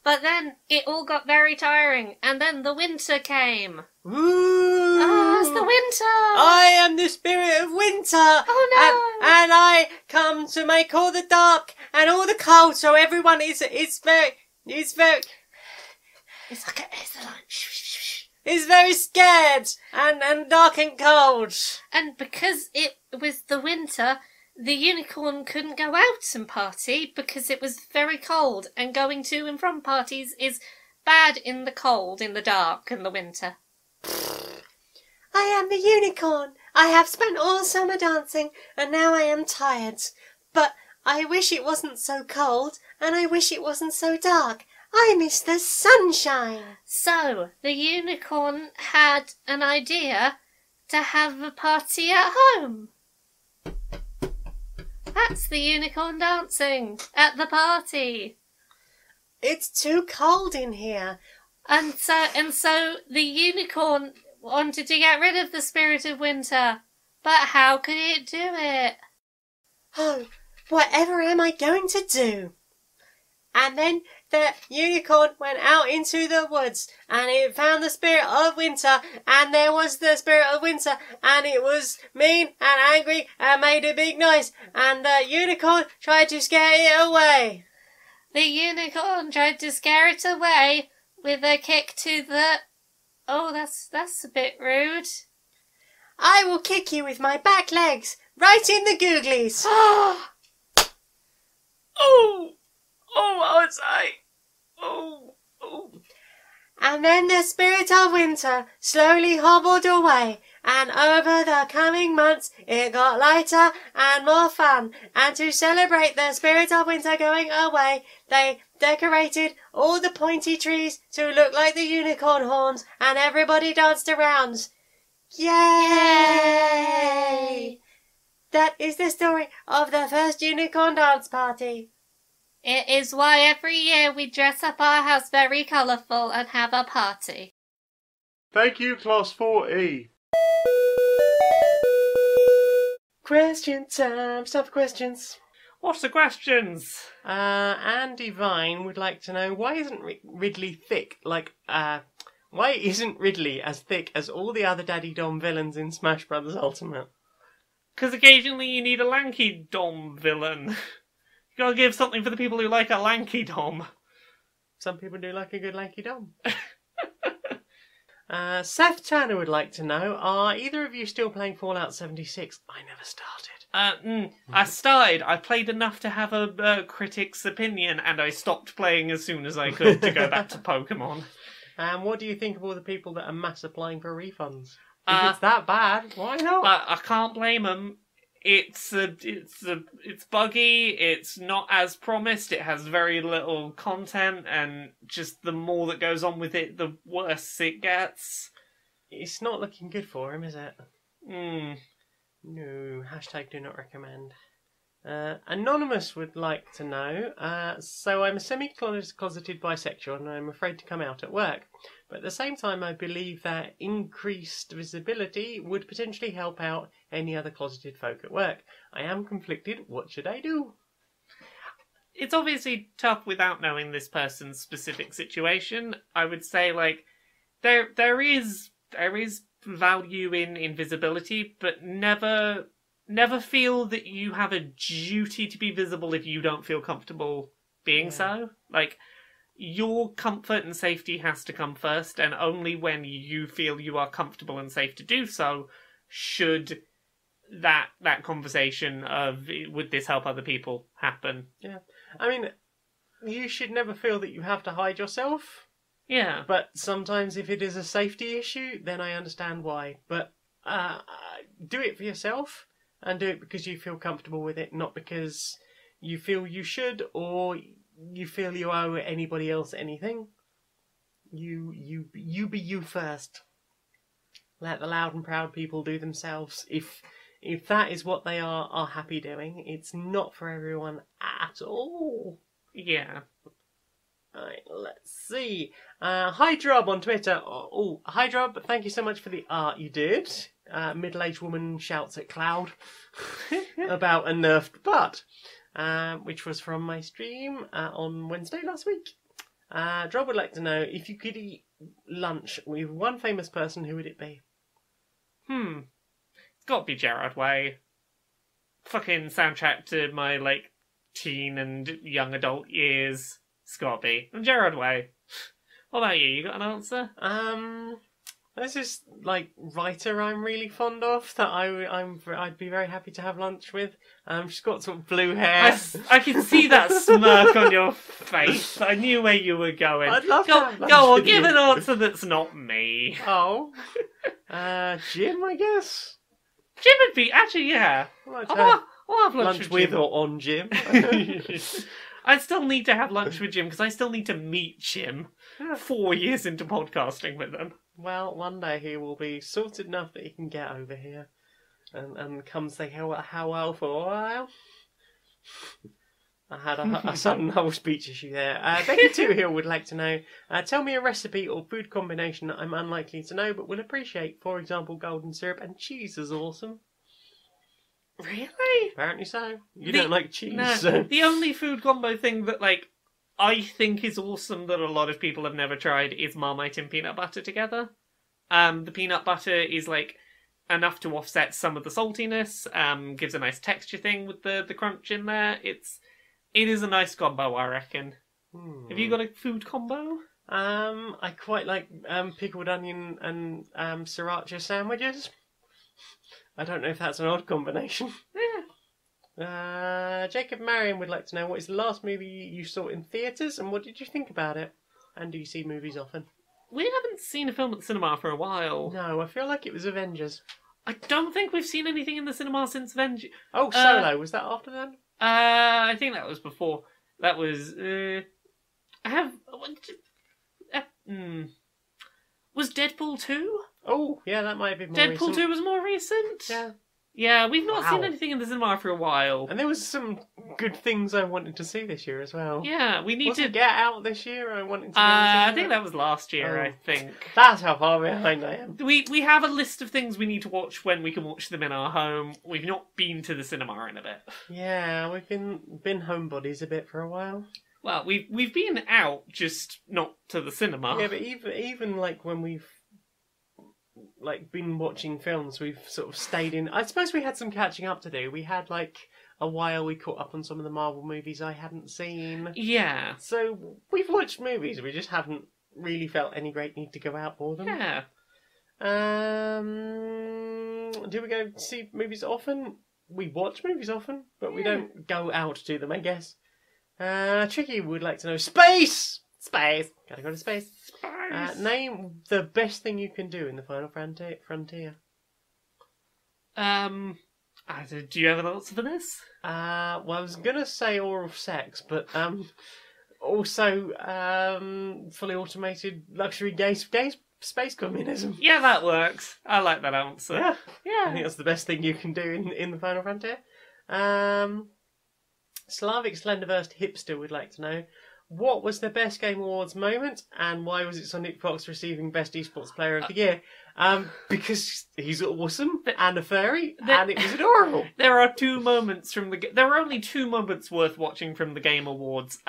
Speaker 4: But then it all got very tiring, and then the winter came.
Speaker 5: Ooh!
Speaker 4: Ah, it's the winter!
Speaker 5: I am the spirit of winter!
Speaker 4: Oh no!
Speaker 5: And I come to make all the dark and all the cold, so everyone is very...
Speaker 4: It's like it's
Speaker 5: very scared and dark and cold.
Speaker 4: And because it was the winter, the unicorn couldn't go out and party because it was very cold, and going to and from parties is bad in the cold, in the dark, in the winter.
Speaker 5: I am the unicorn. I have spent all summer dancing, and now I am tired. But I wish it wasn't so cold, and I wish it wasn't so dark. I miss the sunshine.
Speaker 4: So, the unicorn had an idea to have a party at home. That's the unicorn dancing at the party.
Speaker 5: It's too cold in here.
Speaker 4: And so the unicorn wanted to get rid of the spirit of winter. But how could it do it?
Speaker 5: Oh, whatever am I going to do? And then the unicorn went out into the woods, and it found the spirit of winter, and there was the spirit of winter, and it was mean and angry and made a big noise, and the unicorn tried to scare it away.
Speaker 4: The unicorn tried to scare it away with a kick to the... Oh, that's a bit rude.
Speaker 5: I will kick you with my back legs, right in the googlies.
Speaker 2: Oh! Oh, it's Oh.
Speaker 5: And then the spirit of winter slowly hobbled away, and over the coming months it got lighter and more fun. And to celebrate the spirit of winter going away, they decorated all the pointy trees to look like the unicorn horns, and everybody danced around. Yay! That is the story of the first unicorn dance party.
Speaker 4: It is why every year we dress up our house very colourful and have a party.
Speaker 3: Thank you, Class 4E.
Speaker 1: Question time. Stop questions.
Speaker 2: What's the questions?
Speaker 1: Andy Vine would like to know, why isn't Ridley thick? Why isn't Ridley as thick as all the other Daddy Dom villains in Smash Bros. Ultimate?
Speaker 2: Because occasionally you need a lanky Dom villain. You gotta give something for the people who like a lanky Dom.
Speaker 1: Some people do like a good lanky Dom. Seth Turner would like to know, are either of you still playing Fallout 76? I never started.
Speaker 2: I started. I played enough to have a critic's opinion, and I stopped playing as soon as I could to go back to Pokemon.
Speaker 1: And what do you think of all the people that are mass applying for refunds? If it's that bad, why not?
Speaker 2: I can't blame them. It's buggy. It's not as promised. It has very little content, and just the more that goes on with it, the worse it gets.
Speaker 1: It's not looking good for him, is it?
Speaker 2: Hmm.
Speaker 1: No. Hashtag do not recommend. Anonymous would like to know, so I'm a semi-closeted bisexual and I'm afraid to come out at work. But at the same time, I believe that increased visibility would potentially help out any other closeted folk at work. I am conflicted. What should I do?
Speaker 2: It's obviously tough without knowing this person's specific situation. I would say, there is value in visibility, but never feel that you have a duty to be visible if you don't feel comfortable being so. Your comfort and safety has to come first, and only when you feel you are comfortable and safe to do so should that conversation of would this help other people happen.
Speaker 1: Yeah. I mean, you should never feel that you have to hide yourself.
Speaker 2: Yeah.
Speaker 1: But sometimes if it is a safety issue, then I understand why. But do it for yourself, and do it because you feel comfortable with it, not because you feel you should or you feel you owe anybody else anything. You be you first. Let the loud and proud people do themselves. If that is what they are happy doing, it's not for everyone at all.
Speaker 2: Yeah.
Speaker 1: Alright, let's see. Hi Drob on Twitter. Oh, hi Drob, thank you so much for the art you did. Middle-aged woman shouts at cloud about a nerfed butt, which was from my stream on Wednesday last week. Drob would like to know, if you could eat lunch with one famous person, who would it be?
Speaker 2: It's gotta be Gerard Way. Fucking soundtrack to my, teen and young adult years. It's gotta be. And Gerard Way. What about you? You got an answer?
Speaker 1: There's this writer I'm really fond of that I'd be very happy to have lunch with. She's got sort of blue hair.
Speaker 2: I can see that smirk on your face. I knew where you were going.
Speaker 1: I'd love to have lunch
Speaker 2: Go on,
Speaker 1: with
Speaker 2: give
Speaker 1: you.
Speaker 2: an answer that's not me.
Speaker 1: Oh, Jim, I guess.
Speaker 2: Jim would be actually, yeah. I'll have lunch
Speaker 1: with
Speaker 2: Jim.
Speaker 1: or on Jim.
Speaker 2: I still need to have lunch with Jim because I still need to meet Jim 4 years into podcasting with him.
Speaker 1: Well, one day he will be sorted enough that he can get over here and come say hello for a while. I had a sudden whole speech issue there. Becky Two Hill would like to know, tell me a recipe or food combination that I'm unlikely to know but will appreciate. For example, golden syrup and cheese is awesome.
Speaker 2: Really?
Speaker 1: Apparently so. You don't like cheese.
Speaker 2: No,
Speaker 1: So.
Speaker 2: the only food combo thing that, I think is awesome that a lot of people have never tried is Marmite and peanut butter together. The peanut butter is, enough to offset some of the saltiness, gives a nice texture thing with the crunch in there. It is a nice combo, I reckon. Have you got a food combo?
Speaker 1: I quite like pickled onion and sriracha sandwiches. I don't know if that's an odd combination.
Speaker 2: Yeah.
Speaker 1: Jacob Marion would like to know, what is the last movie you saw in theatres and what did you think about it? And do you see movies often?
Speaker 2: We haven't seen a film at the cinema for a while.
Speaker 1: No, I feel like it was Avengers.
Speaker 2: I don't think we've seen anything in the cinema since Avengers.
Speaker 1: Oh, Solo, was that after then?
Speaker 2: I think that was before. That was Was Deadpool 2?
Speaker 3: Oh, yeah, that might have been more
Speaker 2: Deadpool
Speaker 3: recent.
Speaker 2: 2 was more recent?
Speaker 3: Yeah.
Speaker 2: Yeah, we've not
Speaker 3: Wow.
Speaker 2: seen anything in the cinema for a while.
Speaker 3: And there was some good things I wanted to see this year as well.
Speaker 2: Yeah, we need
Speaker 3: Wasn't
Speaker 2: to...
Speaker 3: Get Out this year? I wanted to go
Speaker 2: I
Speaker 3: see
Speaker 2: think that was last year,
Speaker 3: Oh.
Speaker 2: I think.
Speaker 3: That's how far behind I am.
Speaker 2: We have a list of things we need to watch when we can watch them in our home. We've not been to the cinema in a bit.
Speaker 3: Yeah, we've been homebodies a bit for a while.
Speaker 2: Well, we've been out, just not to the cinema.
Speaker 3: Yeah, but even like when we've like been watching films, we've sort of stayed in. I suppose we had some catching up to do. We had like a while we caught up on some of the Marvel movies I hadn't seen.
Speaker 2: Yeah.
Speaker 3: So we've watched movies. We just haven't really felt any great need to go out for them.
Speaker 2: Yeah.
Speaker 3: Do we go see movies often? We watch movies often, but we don't go out to them, I guess. Tricky would like to know space. Space. Gotta go to space. Name the best thing you can do in the Final Frontier.
Speaker 2: Do you have an answer for this?
Speaker 3: Well, I was gonna say oral sex, but also fully automated luxury gay space communism.
Speaker 2: Yeah, that works. I like that answer.
Speaker 3: Yeah, I think
Speaker 2: Yeah.
Speaker 3: that's the best thing you can do in the Final Frontier. Slavic Slenderverse Hipster would like to know, what was the best Game Awards moment, and why was it Sonic Fox receiving Best Esports Player of the Year? Because he's awesome and a furry, and it was adorable.
Speaker 2: There are two moments from the... There are only two moments worth watching from the Game Awards.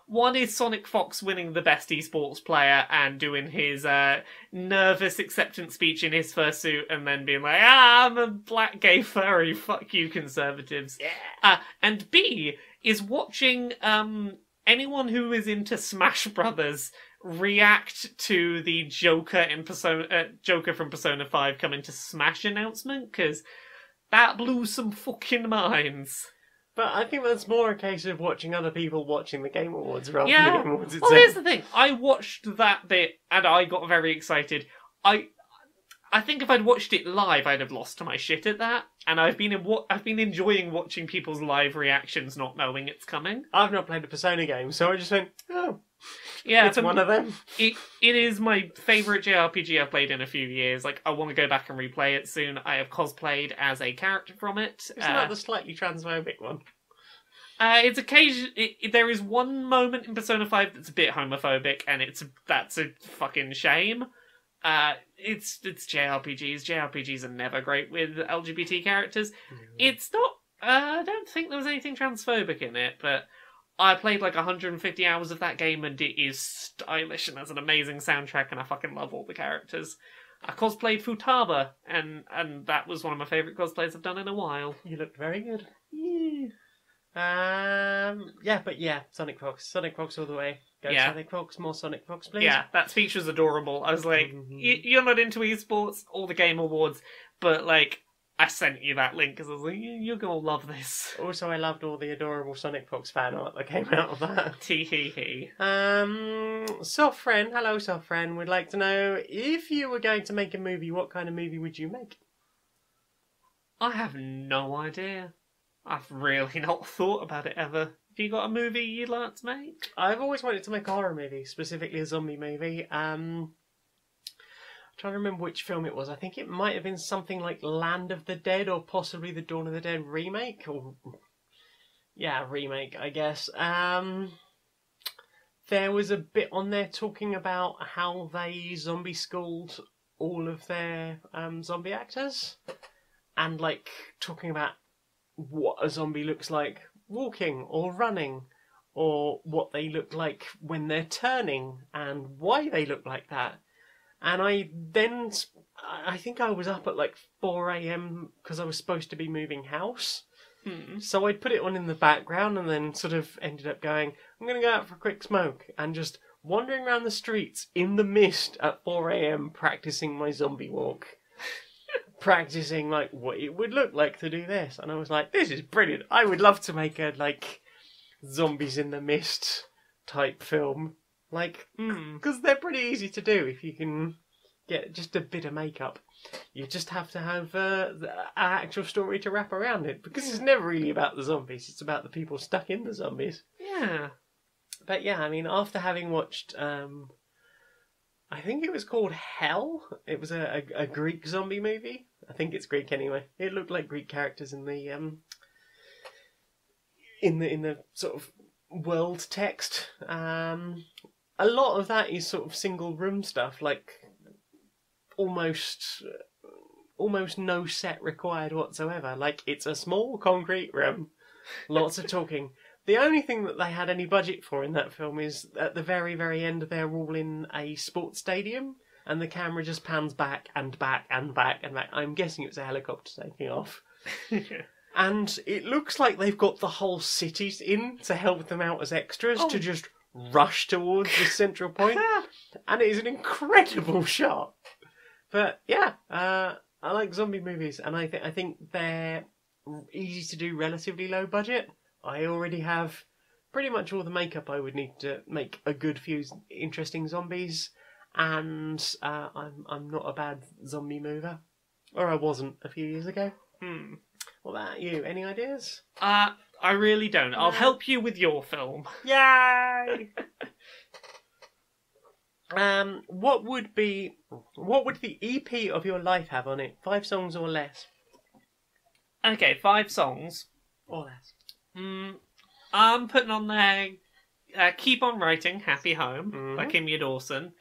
Speaker 2: One is Sonic Fox winning the Best Esports Player and doing his nervous acceptance speech in his fursuit and then being like, I'm a black gay furry, fuck you conservatives.
Speaker 3: Yeah.
Speaker 2: And B is watching anyone who is into Smash Brothers react to the Joker from Persona 5 coming to Smash announcement, because that blew some fucking minds.
Speaker 3: But I think that's more a case of watching other people watching the Game Awards rather
Speaker 2: Yeah.
Speaker 3: than the Game Awards itself.
Speaker 2: Well, here's the thing. I watched that bit and I got very excited. I think if I'd watched it live, I'd have lost my shit at that. And I've been enjoying watching people's live reactions, not knowing it's coming.
Speaker 3: I've not played a Persona game, so I just went, oh,
Speaker 2: Yeah,
Speaker 3: it's one of them.
Speaker 2: It is my favourite JRPG I've played in a few years. Like, I want to go back and replay it soon. I have cosplayed as a character from it.
Speaker 3: Isn't that the slightly transphobic one?
Speaker 2: It's there is one moment in Persona 5 that's a bit homophobic, and that's a fucking shame. It's JRPGs. JRPGs are never great with LGBT characters. It's not. I don't think there was anything transphobic in it, but I played like 150 hours of that game, and it is stylish and has an amazing soundtrack, and I fucking love all the characters. I cosplayed Futaba, and that was one of my favourite cosplays I've done in a while.
Speaker 3: You looked very good.
Speaker 2: Yeah.
Speaker 3: Sonic Fox. Sonic Fox all the way. Go
Speaker 2: Yeah.
Speaker 3: Sonic Fox, more Sonic Fox, please.
Speaker 2: Yeah, that speech was adorable. I was like, you're not into esports or the Game Awards, but like, I sent you that link because I was like, you're gonna love this.
Speaker 3: Also, I loved all the adorable Sonic Fox fan art that came out of that.
Speaker 2: Tee hee hee.
Speaker 3: Soft Friend, hello Soft Friend, would like to know, if you were going to make a movie, what kind of movie would you make?
Speaker 2: I have no idea. I've really not thought about it ever. Have you got a movie you'd like to make?
Speaker 3: I've always wanted to make a horror movie, specifically a zombie movie. I'm trying to remember which film it was. I think it might have been something like Land of the Dead or possibly the Dawn of the Dead remake. Remake, I guess. There was a bit on there talking about how they zombie schooled all of their zombie actors. And like talking about what a zombie looks like walking or running, or what they look like when they're turning and why they look like that. And I think I was up at like 4 a.m. because I was supposed to be moving house. So I'd put it on in the background and then sort of ended up going, I'm going to go out for a quick smoke, and just wandering around the streets in the mist at 4 a.m. practicing my zombie walk. Practicing like what it would look like to do this, and I was like, this is brilliant. I would love to make a like zombies in the mist type film, like because they're pretty easy to do if you can get just a bit of makeup. You just have to have an actual story to wrap around it, because it's never really about the zombies, it's about the people stuck in the zombies.
Speaker 2: Yeah.
Speaker 1: But yeah, I mean, after having watched, I think it was called Hell. It was a Greek zombie movie. I think it's Greek anyway. It looked like Greek characters in the sort of world text. A lot of that is sort of single room stuff, like almost no set required whatsoever. Like, it's a small concrete room, lots of talking. The only thing that they had any budget for in that film is at the very, very end, they're all in a sports stadium, and the camera just pans back and back and back and back. I'm guessing it was a helicopter taking off. And it looks like they've got the whole cities in to help them out as extras to just rush towards the central point. And it is an incredible shot. But yeah, I like zombie movies, and I think they're easy to do, relatively low budget. I already have pretty much all the makeup I would need to make a good few interesting zombies, and I'm not a bad zombie mover, or I wasn't a few years ago. What about you? Any ideas?
Speaker 2: I really don't. I'll help you with your film.
Speaker 1: Yay! What would the EP of your life have on it? 5 songs or less?
Speaker 2: Okay, 5 songs.
Speaker 1: Or less.
Speaker 2: I'm putting on there Keep On Writing, Happy Home by Kimya Dawson.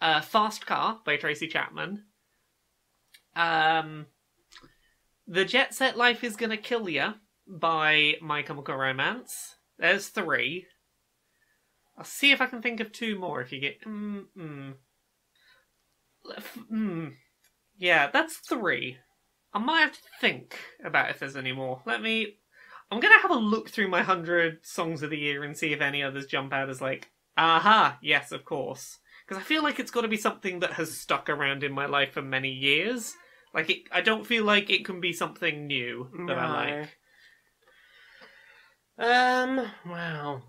Speaker 2: Fast Car by Tracy Chapman. The Jet Set Life Is Gonna Kill Ya by My Chemical Romance. There's 3. I'll see if I can think of 2 more if you get... Yeah, that's 3. I might have to think about if there's any more. I'm going to have a look through my 100 songs of the year and see if any others jump out as like, aha, yes, of course. Because I feel like it's got to be something that has stuck around in my life for many years. Like, I don't feel like it can be something new that I like.
Speaker 1: Wow.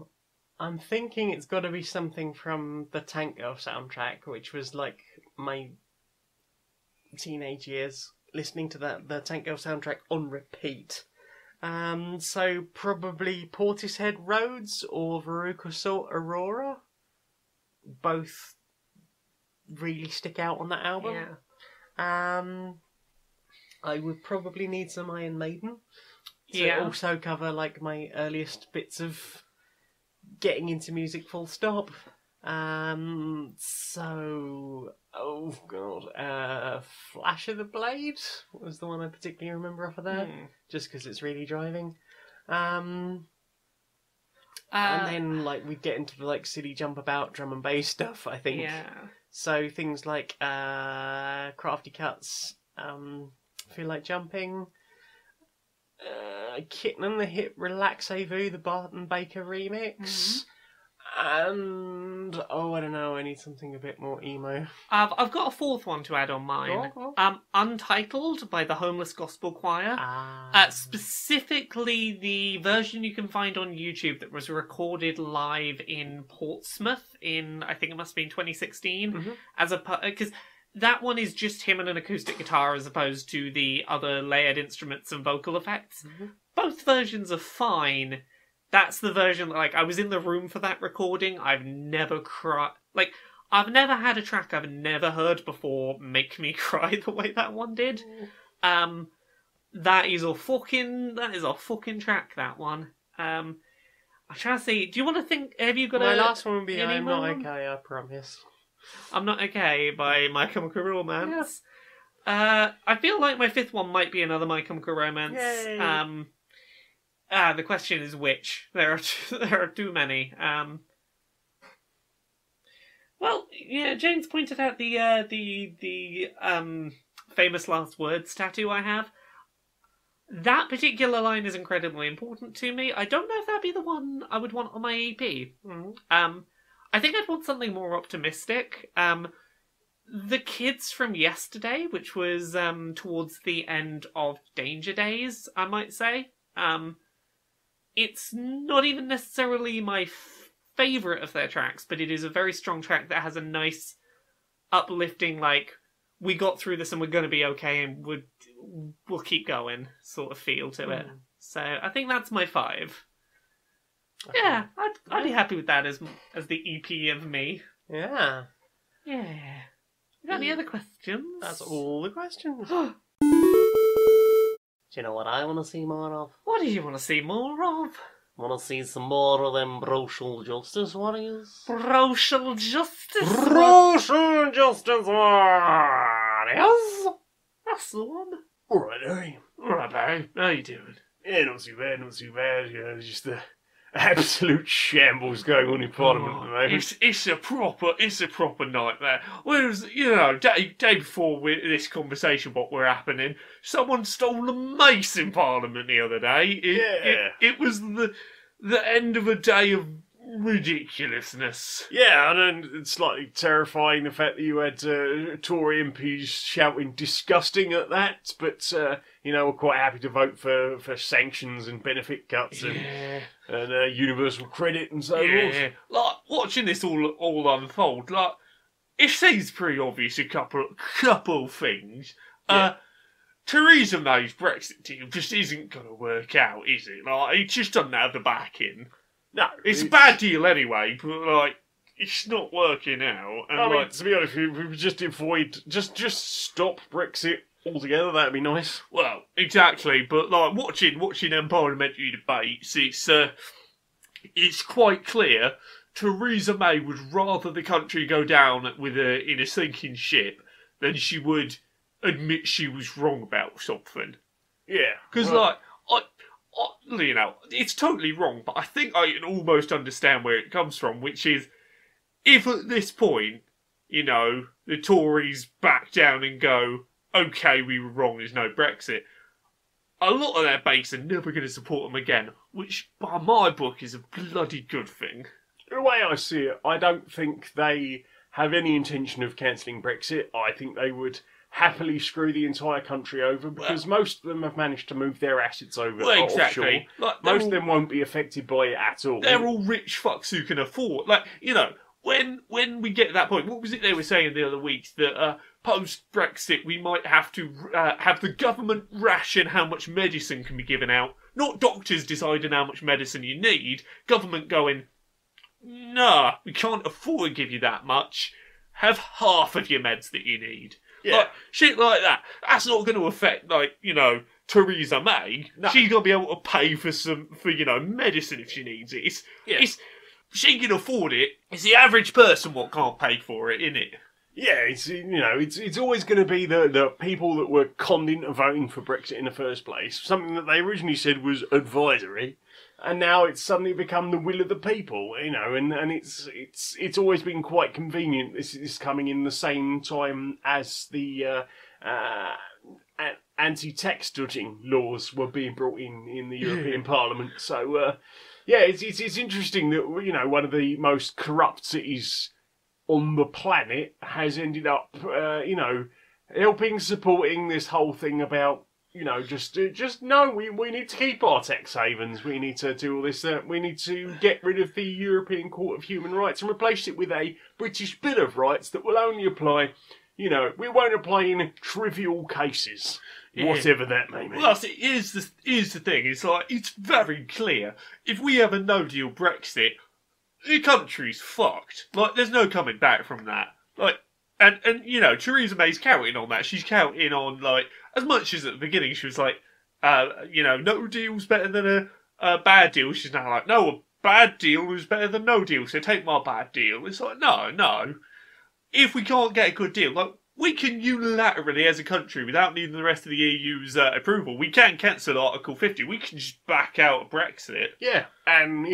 Speaker 1: I'm thinking it's got to be something from the Tank Girl soundtrack, which was like my teenage years, listening to the Tank Girl soundtrack on repeat. So probably Portishead Roads or Veruca Salt Aurora. Both really stick out on that album.
Speaker 2: Yeah.
Speaker 1: I would probably need some Iron Maiden to also cover like my earliest bits of getting into music full stop. Oh god, Flash of the Blade was the one I particularly remember off of that, just because it's really driving. And then like we get into the like city jump about drum and bass stuff, I think.
Speaker 2: Yeah.
Speaker 1: So things like Crafty Cuts, Feel Like Jumping, Kitten and the Hip Relaxez-Vous, the Barton Baker remix. And I don't know, I need something a bit more emo.
Speaker 2: I've got a 4th one to add on mine.
Speaker 1: Go on.
Speaker 2: Untitled by the Homeless Gospel Choir. Specifically the version you can find on YouTube that was recorded live in Portsmouth in, I think it must have been 2016. Because that one is just him and an acoustic guitar as opposed to the other layered instruments and vocal effects. Both versions are fine. That's the version that, like, I was in the room for that recording. I've never cried. Like, I've never had a track I've never heard before make me cry the way that one did. That is a fucking track, that one. I'm trying to see, do you want to think, have you got
Speaker 1: My last one would be
Speaker 2: any
Speaker 1: I'm Not
Speaker 2: more?
Speaker 1: Okay, I promise.
Speaker 2: I'm Not Okay by My Chemical Romance. I feel like my 5th one might be another My Chemical Romance.
Speaker 1: Yay.
Speaker 2: The question is which. There are too many. Well, yeah, James pointed out the famous last words tattoo I have. That particular line is incredibly important to me. I don't know if that'd be the one I would want on my EP. I think I'd want something more optimistic. The Kids from Yesterday, which was towards the end of Danger Days, I might say. It's not even necessarily my favourite of their tracks, but it is a very strong track that has a nice, uplifting, like, we got through this and we're going to be okay and we'll keep going sort of feel to it. So I think that's my 5.
Speaker 1: Okay.
Speaker 2: Yeah, I'd be happy with that as the EP of me.
Speaker 1: Yeah.
Speaker 2: Yeah. You got any other questions?
Speaker 1: That's all the questions. Do you know what I want to see more of?
Speaker 2: What do you want to see more of?
Speaker 1: Want to see some more of them Social Justice Warriors?
Speaker 2: Social Justice?
Speaker 1: Social Justice Warriors!
Speaker 2: That's the one.
Speaker 3: Alright, Harry.
Speaker 2: Alright, Barry. How you doing?
Speaker 3: Yeah, not too bad, not too bad. Yeah, it's just the absolute shambles going on in Parliament at the moment.
Speaker 2: It's a proper nightmare. Whereas, day before this conversation, what were happening, someone stole a mace in Parliament the other day. It was the end of a day of ridiculousness.
Speaker 3: Yeah, and it's slightly terrifying the fact that you had Tory MPs shouting disgusting at that, but, we're quite happy to vote for sanctions and benefit cuts and universal credit and so forth.
Speaker 2: Like, watching this all unfold, like, it seems pretty obvious a couple things. Theresa May's Brexit deal just isn't going to work out, is it? Like, it just doesn't have the backing.
Speaker 3: No,
Speaker 2: it's a bad deal anyway, but like it's not working out. And
Speaker 3: to be honest, if we just just stop Brexit altogether, that'd be nice.
Speaker 2: Well, exactly. But like watching them parliamentary debates, it's quite clear Theresa May would rather the country go down in a sinking ship than she would admit she was wrong about something.
Speaker 3: Yeah,
Speaker 2: because it's totally wrong, but I think I can almost understand where it comes from, which is, if at this point, the Tories back down and go, okay, we were wrong, there's no Brexit, a lot of their base are never going to support them again, which, by my book, is a bloody good thing.
Speaker 3: The way I see it, I don't think they have any intention of cancelling Brexit. I think they would happily screw the entire country over because most of them have managed to move their assets over offshore.
Speaker 2: Like,
Speaker 3: most of them won't be affected by it at all.
Speaker 2: They're all rich fucks who can afford. Like, when we get to that point, what was it they were saying the other week? That post-Brexit we might have to have the government ration how much medicine can be given out. Not doctors deciding how much medicine you need. Government going, nah, we can't afford to give you that much. Have half of your meds that you need.
Speaker 3: Yeah.
Speaker 2: Like, shit like that. That's not going to affect, Theresa May.
Speaker 3: No.
Speaker 2: She's going to be able to pay for medicine if she needs it. She can afford it. It's the average person what can't pay for it, innit?
Speaker 3: Yeah, it's always going to be the people that were conned into voting for Brexit in the first place. Something that they originally said was advisory, and now it's suddenly become the will of the people. And it's always been quite convenient. This is coming in the same time as the anti-tax dodging laws were being brought in the European Parliament. So it's interesting that one of the most corrupt cities on the planet has ended up, supporting this whole thing about, we need to keep our tax havens. We need to do all this. We need to get rid of the European Court of Human Rights and replace it with a British Bill of Rights that will only apply, we won't apply in trivial cases, whatever that may mean.
Speaker 2: Well, here's the thing. It's like, it's very clear. If we have a no-deal Brexit, the country's fucked. Like, there's no coming back from that. Like, and Theresa May's counting on that. She's counting on, as much as at the beginning she was like, no deal's better than a bad deal. She's now like, no, a bad deal is better than no deal, so take my bad deal. It's like, no. If we can't get a good deal, we can unilaterally, as a country, without needing the rest of the EU's approval, we can cancel Article 50. We can just back out of Brexit.
Speaker 3: Yeah, and,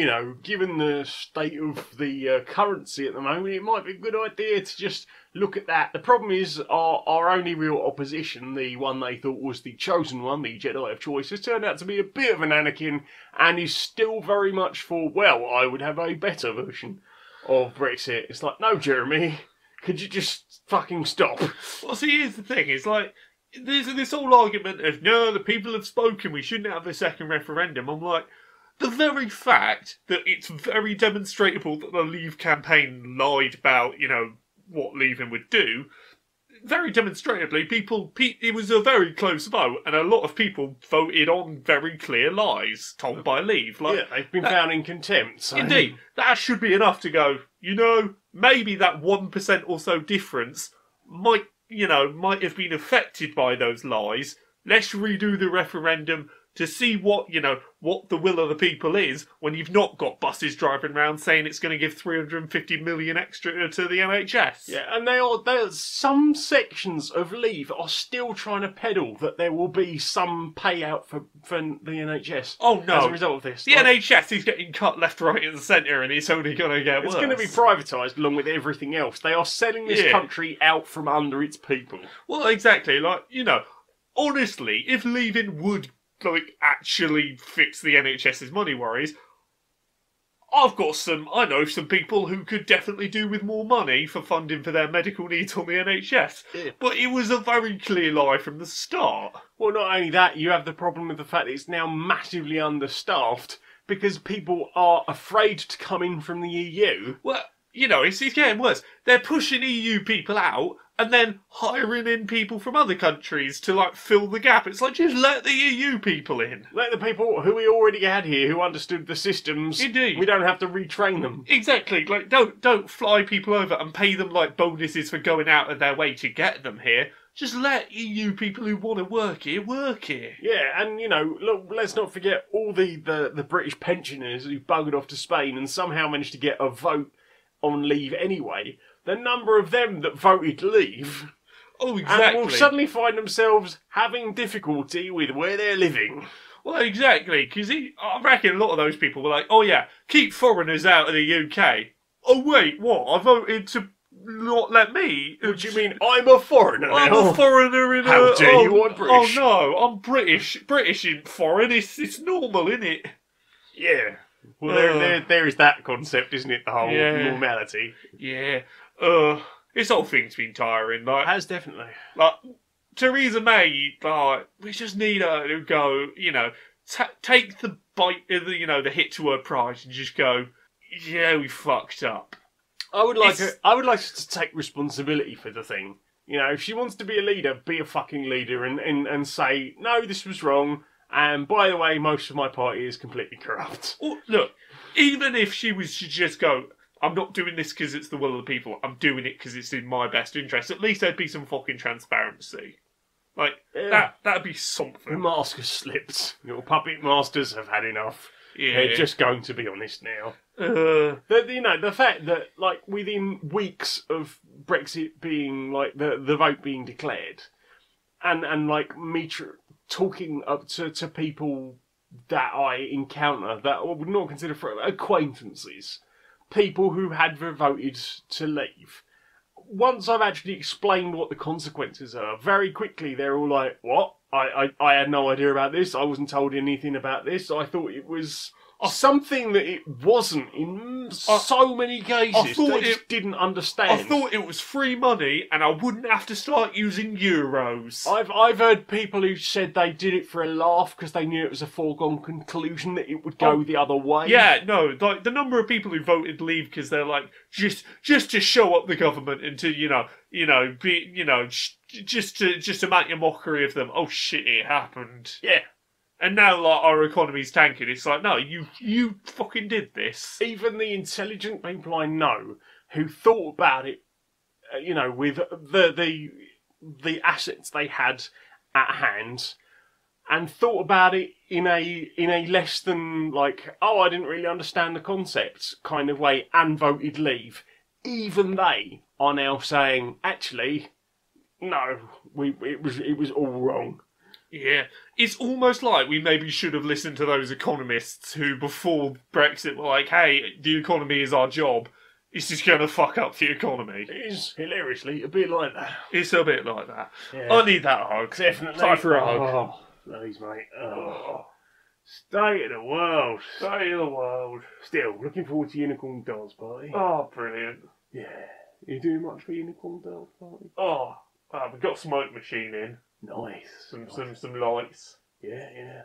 Speaker 3: given the state of the currency at the moment, it might be a good idea to just look at that. The problem is our only real opposition, the one they thought was the chosen one, the Jedi of choice, has turned out to be a bit of an Anakin and is still very much for, I would have a better version of Brexit. It's like, no, Jeremy, could you just fucking stop?
Speaker 2: Well, see, here's the thing. It's like, there's this whole argument of, no, the people have spoken, we shouldn't have a second referendum. I'm like, the very fact that it's very demonstrable that the Leave campaign lied about, what leaving would do,
Speaker 6: very demonstrably, it was a very close vote, and a lot of people voted on very clear lies told by Leave. Like,
Speaker 3: Yeah, they've been found in contempt. So.
Speaker 6: indeed, that should be enough to go, maybe that 1% or so difference might have been affected by those lies. Let's redo the referendum to see what the will of the people is when you've not got buses driving around saying it's going to give 350 million extra to the NHS.
Speaker 3: Yeah, and some sections of Leave are still trying to peddle that there will be some payout for the NHS.
Speaker 6: Oh no!
Speaker 3: As a result of this,
Speaker 6: the NHS is getting cut left, right, and centre, and it's only going to get worse.
Speaker 3: It's going to be privatised along with everything else. They are selling this country out from under its people.
Speaker 6: Well, exactly. Honestly, if leaving would actually fix the NHS's money worries, I know some people who could definitely do with more money for funding for their medical needs on the NHS.
Speaker 3: Yeah.
Speaker 6: But it was a very clear lie from the start.
Speaker 3: Well, not only that, you have the problem with the fact that it's now massively understaffed because people are afraid to come in from the EU.
Speaker 6: Well, it's getting worse. They're pushing EU people out and then hiring in people from other countries to fill the gap. It's just let the EU people in.
Speaker 3: Let the people who we already had here, who understood the systems.
Speaker 6: Indeed.
Speaker 3: We don't have to retrain them.
Speaker 6: Exactly. Don't fly people over and pay them bonuses for going out of their way to get them here. Just let EU people who want to work here work here.
Speaker 3: Yeah, and look, let's not forget all the British pensioners who buggered off to Spain and somehow managed to get a vote on Leave anyway. The number of them that voted Leave,
Speaker 6: exactly,
Speaker 3: and will suddenly find themselves having difficulty with where they're living.
Speaker 6: Well, exactly, because I reckon a lot of those people were like, "Oh yeah, keep foreigners out of the UK." Oh wait, what? I voted to not let me.
Speaker 3: What do you mean? I'm a foreigner.
Speaker 6: I'm
Speaker 3: now.
Speaker 6: a foreigner in
Speaker 3: How dare you? I'm British.
Speaker 6: Oh no, I'm British. British isn't foreign. It's normal, isn't it?
Speaker 3: Yeah. Well, there is that concept, isn't it? The whole normality.
Speaker 6: Yeah. This whole thing's been tiring.
Speaker 3: Has definitely.
Speaker 6: Theresa May, we just need her to go, take the bite, the hit to her pride and just go, yeah, we fucked up.
Speaker 3: I would like her to take responsibility for the thing. If she wants to be a leader, be a fucking leader and say, no, this was wrong. And by the way, most of my party is completely corrupt.
Speaker 6: Well, look, even if she was to just go, I'm not doing this because it's the will of the people, I'm doing it because it's in my best interest, at least there'd be some fucking transparency. That'd be something.
Speaker 3: The mask has slipped. Your puppet masters have had enough.
Speaker 6: Yeah.
Speaker 3: They're just going to be honest now. The fact that, within weeks of Brexit being, the vote being declared, and me talking up to people that I encounter that I would not consider for acquaintances, people who had voted to leave. Once I've actually explained what the consequences are, very quickly they're all like, what? I had no idea about this. I wasn't told anything about this. I thought it was something that it wasn't in so many cases. They just didn't understand.
Speaker 6: I thought it was free money and I wouldn't have to start using euros.
Speaker 3: I've heard people who said they did it for a laugh because they knew it was a foregone conclusion that it would go the other way.
Speaker 6: Yeah, no, the number of people who voted Leave because they're just to show up the government and to just to make a mockery of them. Oh shit, it happened.
Speaker 3: Yeah.
Speaker 6: And now, our economy's tanking. It's no, you fucking did this.
Speaker 3: Even the intelligent people I know who thought about it, with the assets they had at hand, and thought about it in a less than I didn't really understand the concept kind of way, and voted Leave. Even they are now saying, actually, no, it was all wrong.
Speaker 6: Yeah, it's almost like we maybe should have listened to those economists who, before Brexit, were like, hey, the economy is our job. It's just going to fuck up the economy.
Speaker 3: It is hilariously a bit like that.
Speaker 6: It's a bit like that.
Speaker 3: Yeah.
Speaker 6: I need that hug.
Speaker 3: Definitely.
Speaker 6: Time for a hug.
Speaker 3: Oh, please, mate. Oh. State of the world.
Speaker 6: State of the world.
Speaker 3: Still, looking forward to Unicorn Dolls Party.
Speaker 6: Oh, brilliant.
Speaker 3: Yeah. You doing much for Unicorn Dolls Party?
Speaker 6: Oh, we've got a smoke machine in.
Speaker 3: Nice.
Speaker 6: Some lights.
Speaker 3: Yeah.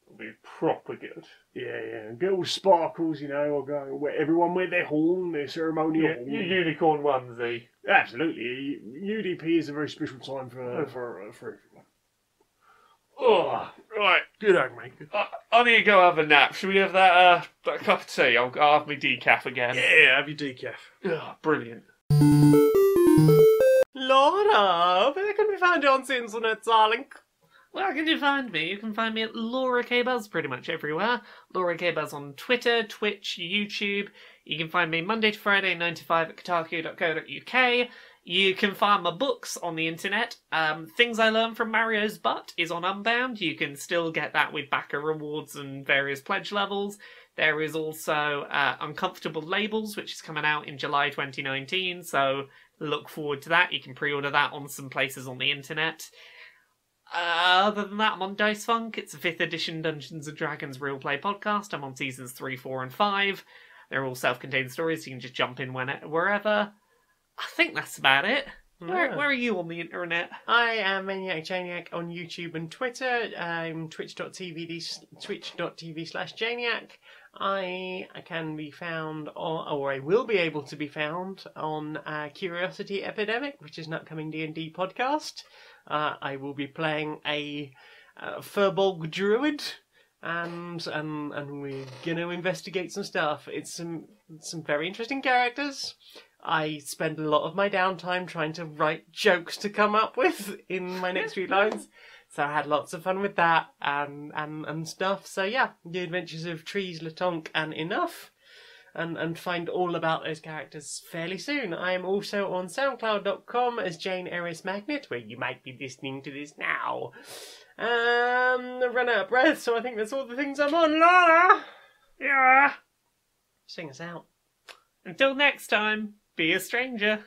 Speaker 6: It'll be proper good.
Speaker 3: Yeah. Get all the sparkles, or go everyone with their horn, their ceremonial horn.
Speaker 6: Your unicorn onesie.
Speaker 3: Absolutely. UDP is a very special time for everyone.
Speaker 6: Oh, right.
Speaker 3: Good on, mate.
Speaker 6: I need to go have a nap. Should we have that cup of tea? I'll have my decaf again.
Speaker 3: Yeah, have your decaf.
Speaker 6: Oh, brilliant.
Speaker 1: Laura, where can we find you on the internet, darling?
Speaker 2: Where can you find me? You can find me at Laura K Buzz pretty much everywhere. Laura K Buzz on Twitter, Twitch, YouTube. You can find me Monday to Friday, 9 to 5 at kotaku.co.uk. You can find my books on the internet. Things I Learned from Mario's Butt is on Unbound. You can still get that with backer rewards and various pledge levels. There is also Uncomfortable Labels, which is coming out in July 2019, so look forward to that. You can pre-order that on some places on the internet. Other than that, I'm on Dice Funk. It's a 5th edition Dungeons & Dragons real play podcast. I'm on seasons 3, 4 and 5. They're all self-contained stories, so you can just jump in wherever. I think that's about it.
Speaker 1: Yeah.
Speaker 2: Where are you on the internet?
Speaker 1: I am Maniac Janiac on YouTube and Twitter. I'm twitch.tv/Janiac. I can be found or I will be able to be found on Curiosity Epidemic, which is an upcoming D&D podcast. I will be playing a Furbolg druid, and we're gonna investigate some stuff. It's some very interesting characters. I spend a lot of my downtime trying to write jokes to come up with in my next few lines. So I had lots of fun with that and stuff. So yeah, The Adventures of Trees, Latonk and Enough. And find all about those characters fairly soon. I am also on soundcloud.com as Jane Eris Magnet, where you might be listening to this now. I've run out of breath, so I think that's all the things I'm on, Laura!
Speaker 6: Yeah.
Speaker 1: Sing us out.
Speaker 2: Until next time, be a stranger.